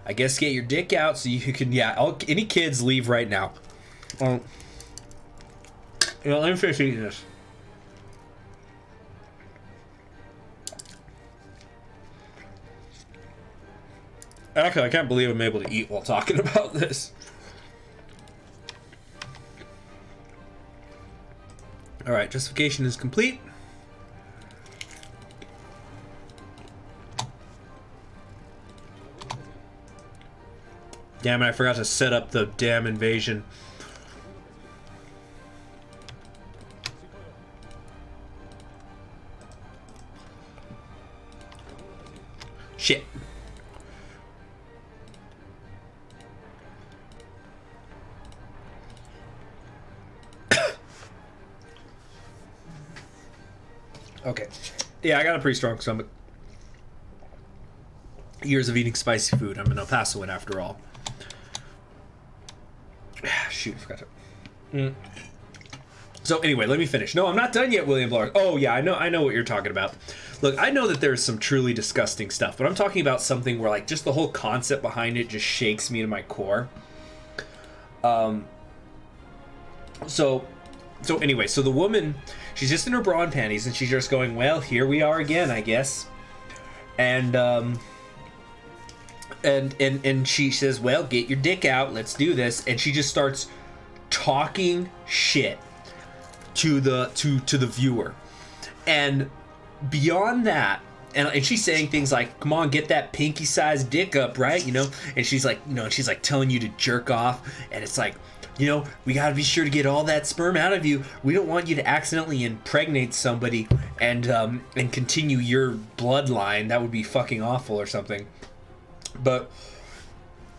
I guess get your dick out so you can, any kids leave right now. You know, let me finish eating this. Actually, I can't believe I'm able to eat while talking about this. Alright, justification is complete. Damn it, I forgot to set up the damn invasion. Shit. Okay. Yeah, I got a pretty strong stomach. Years of eating spicy food. I'm an El Pasoan after all. Shoot, I forgot to. So anyway, let me finish. No, I'm not done yet, William Blark. Oh yeah, I know what you're talking about. Look, I know that there's some truly disgusting stuff, but I'm talking about something where like just the whole concept behind it just shakes me to my core. So anyway, so the woman, she's just in her bra and panties, and she's just going, well, here we are again, I guess. And she says, well, get your dick out, let's do this. And she just starts talking shit to the viewer. And beyond that, and she's saying things like, come on, get that pinky sized dick up, right? You know, and she's like, you know, she's like telling you to jerk off, and it's like, you know, we gotta be sure to get all that sperm out of you. We don't want you to accidentally impregnate somebody and continue your bloodline. That would be fucking awful or something. But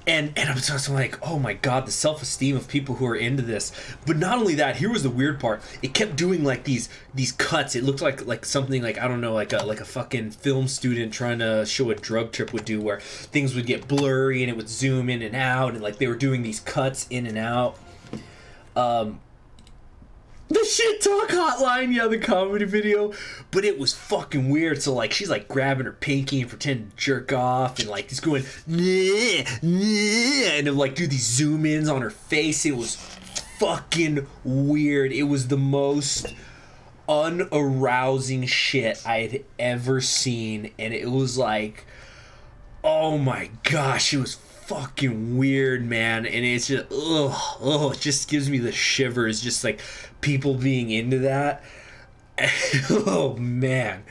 and I'm just like, oh my god, the self-esteem of people who are into this. But not only that, here was the weird part. It kept doing like these cuts. It looked like something like, I don't know, like a fucking film student trying to show a drug trip would do, where things would get blurry and it would zoom in and out, and like they were doing these cuts in and out. The shit talk hotline, yeah, the comedy video, but it was fucking weird. So like she's like grabbing her pinky and pretending to jerk off, and like just going nah, nah, and then like do these zoom ins on her face. It was fucking weird. It was the most unarousing shit I had ever seen, and it was like, oh my gosh, it was fucking weird, man. And it's just it just gives me the shivers, just like people being into that. Oh man.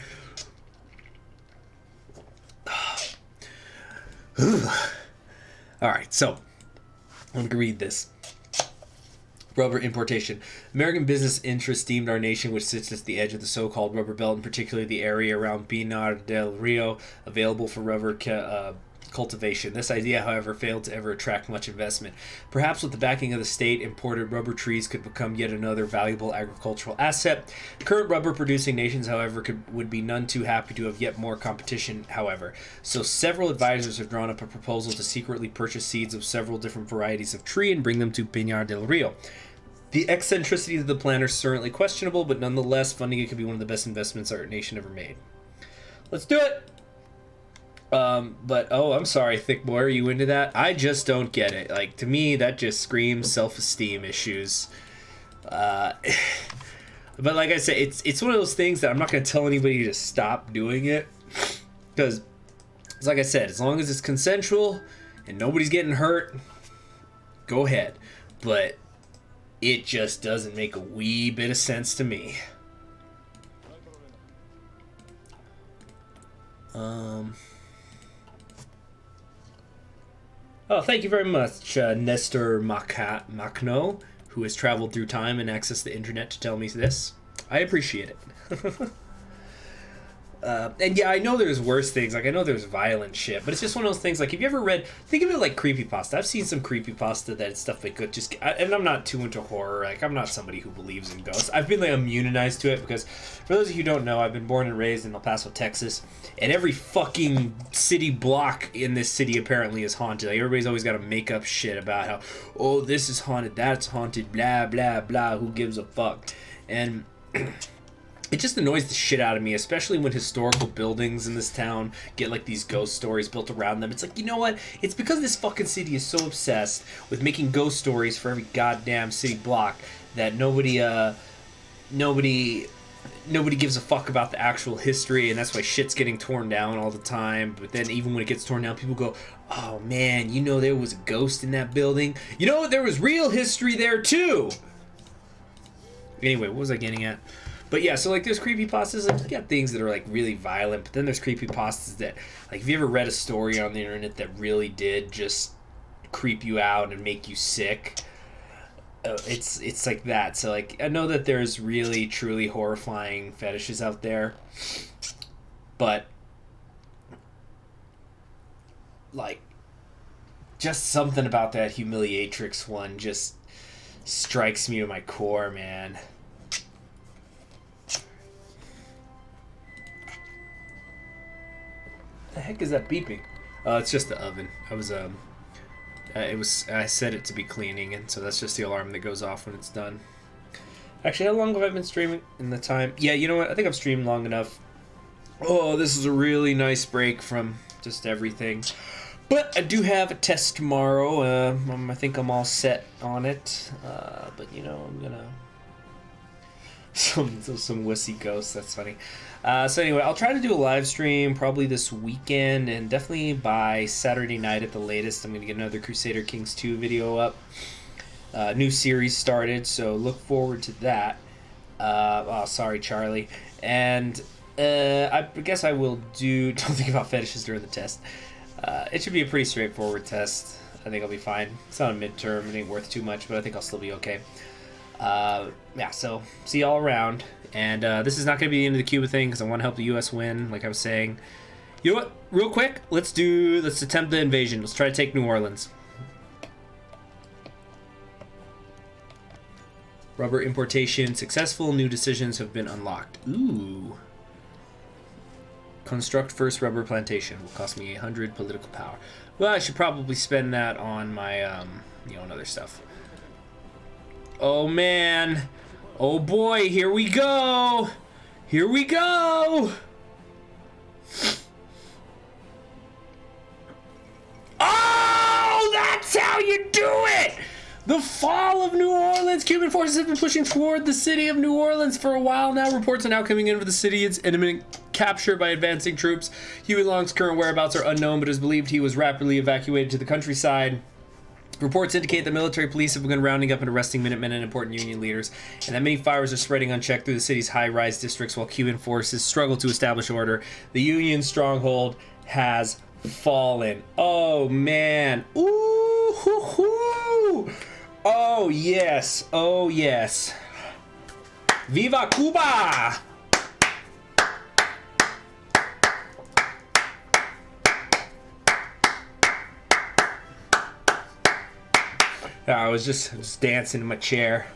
Alright, so I'm gonna read this. Rubber importation. American business interests deemed our nation, which sits at the edge of the so-called rubber belt, and particularly the area around Pinar del Rio, available for rubber cultivation. This idea, however, failed to ever attract much investment. Perhaps with the backing of the state, imported rubber trees could become yet another valuable agricultural asset. Current rubber-producing nations, however, would be none too happy to have yet more competition, however. So several advisors have drawn up a proposal to secretly purchase seeds of several different varieties of tree and bring them to Pinar del Rio. The eccentricity of the plan is certainly questionable, but nonetheless, funding it could be one of the best investments our nation ever made. Let's do it! But, oh, I'm sorry, Thick Boy, are you into that? I just don't get it. Like, to me, that just screams self-esteem issues. But like I said, it's one of those things that I'm not going to tell anybody to stop doing it. Because, like I said, as long as it's consensual and nobody's getting hurt, go ahead. But it just doesn't make a wee bit of sense to me. Oh, thank you very much, Nestor Macno, who has traveled through time and accessed the internet to tell me this. I appreciate it. And yeah, I know there's worse things. Like, I know there's violent shit, but it's just one of those things. Like, have you ever read? Think of it like creepypasta. I've seen some creepypasta that stuff that could just. And I'm not too into horror. Like, I'm not somebody who believes in ghosts. I've been like immunized to it because, for those of you who don't know, I've been born and raised in El Paso, Texas, and every fucking city block in this city apparently is haunted. Like, everybody's always got to make up shit about how, oh, this is haunted, that's haunted, blah blah blah. Who gives a fuck? And it just annoys the shit out of me, especially when historical buildings in this town get like these ghost stories built around them. It's like, you know what? It's because this fucking city is so obsessed with making ghost stories for every goddamn city block that nobody gives a fuck about the actual history, and that's why shit's getting torn down all the time. But then even when it gets torn down, people go, oh man, you know there was a ghost in that building? You know what? There was real history there too! Anyway, what was I getting at? But yeah, so like there's creepypastas, like you got things that are like really violent, but then there's creepypastas that, like, have you ever read a story on the internet that really did just creep you out and make you sick? It's like that. So like I know that there's really truly horrifying fetishes out there, but like just something about that humiliatrix one just strikes me to my core, man. The heck is that beeping? It's just the oven. I was I set it to be cleaning, and so that's just the alarm that goes off when it's done. Actually, how long have I been streaming in the time? Yeah, you know what? I think I've streamed long enough. Oh, this is a really nice break from just everything. But I do have a test tomorrow. I think I'm all set on it. But you know, I'm gonna some wussy ghosts. That's funny. So anyway, I'll try to do a live stream probably this weekend, and definitely by Saturday night at the latest. I'm gonna get another Crusader Kings 2 video up. New series started, so look forward to that. Oh, sorry, Charlie. And I guess I will don't think about fetishes during the test. It should be a pretty straightforward test. I think I'll be fine. It's not a midterm. It ain't worth too much, but I think I'll still be okay. Yeah, so see y'all around. And this is not going to be the end of the Cuba thing because I want to help the U.S. win, like I was saying. You know what? Real quick, let's attempt the invasion. Let's try to take New Orleans. Rubber importation successful. New decisions have been unlocked. Ooh. Construct first rubber plantation. Will cost me 100 political power. Well, I should probably spend that on my, and other stuff. Oh, man. Oh, boy. Here we go. Here we go. Oh, that's how you do it. The fall of New Orleans. Cuban forces have been pushing toward the city of New Orleans for a while now. Reports are now coming in for the city. It's imminent capture by advancing troops. Huey Long's current whereabouts are unknown, but it is believed he was rapidly evacuated to the countryside. Reports indicate that military police have begun rounding up and arresting Minutemen and important Union leaders, and that many fires are spreading unchecked through the city's high-rise districts while Cuban forces struggle to establish order. The Union stronghold has fallen. Oh, man. Ooh, hoo, hoo. Oh, yes. Oh, yes. Viva Cuba! I was just dancing in my chair.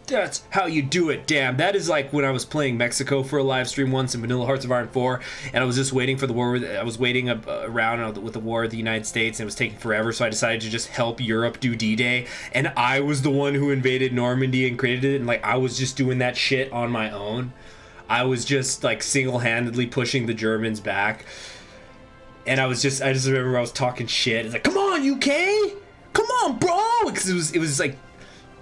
That's how you do it, damn. That is like when I was playing Mexico for a live stream once in Vanilla Hearts of Iron 4, and I was just waiting for the war. I was waiting around with the war with the United States, and it was taking forever, so I decided to just help Europe do D-Day, and I was the one who invaded Normandy and created it, and like I was just doing that shit on my own. I was just like single-handedly pushing the Germans back, and I just remember I was talking shit. It's like, come on, UK! Come on, bro! Because it was like,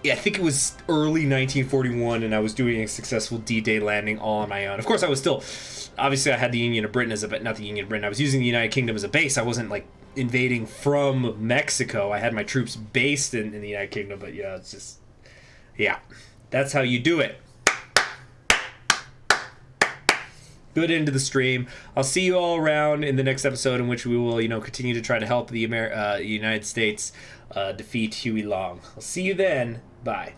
yeah, I think it was early 1941, and I was doing a successful D-Day landing all on my own. Of course, I was still, obviously I had the Union of Britain not the Union of Britain, I was using the United Kingdom as a base. I wasn't like invading from Mexico. I had my troops based in the United Kingdom, but yeah, it's just, yeah, that's how you do it. Good end to the stream. I'll see you all around in the next episode in which we will, continue to try to help the United States defeat Huey Long. I'll see you then. Bye.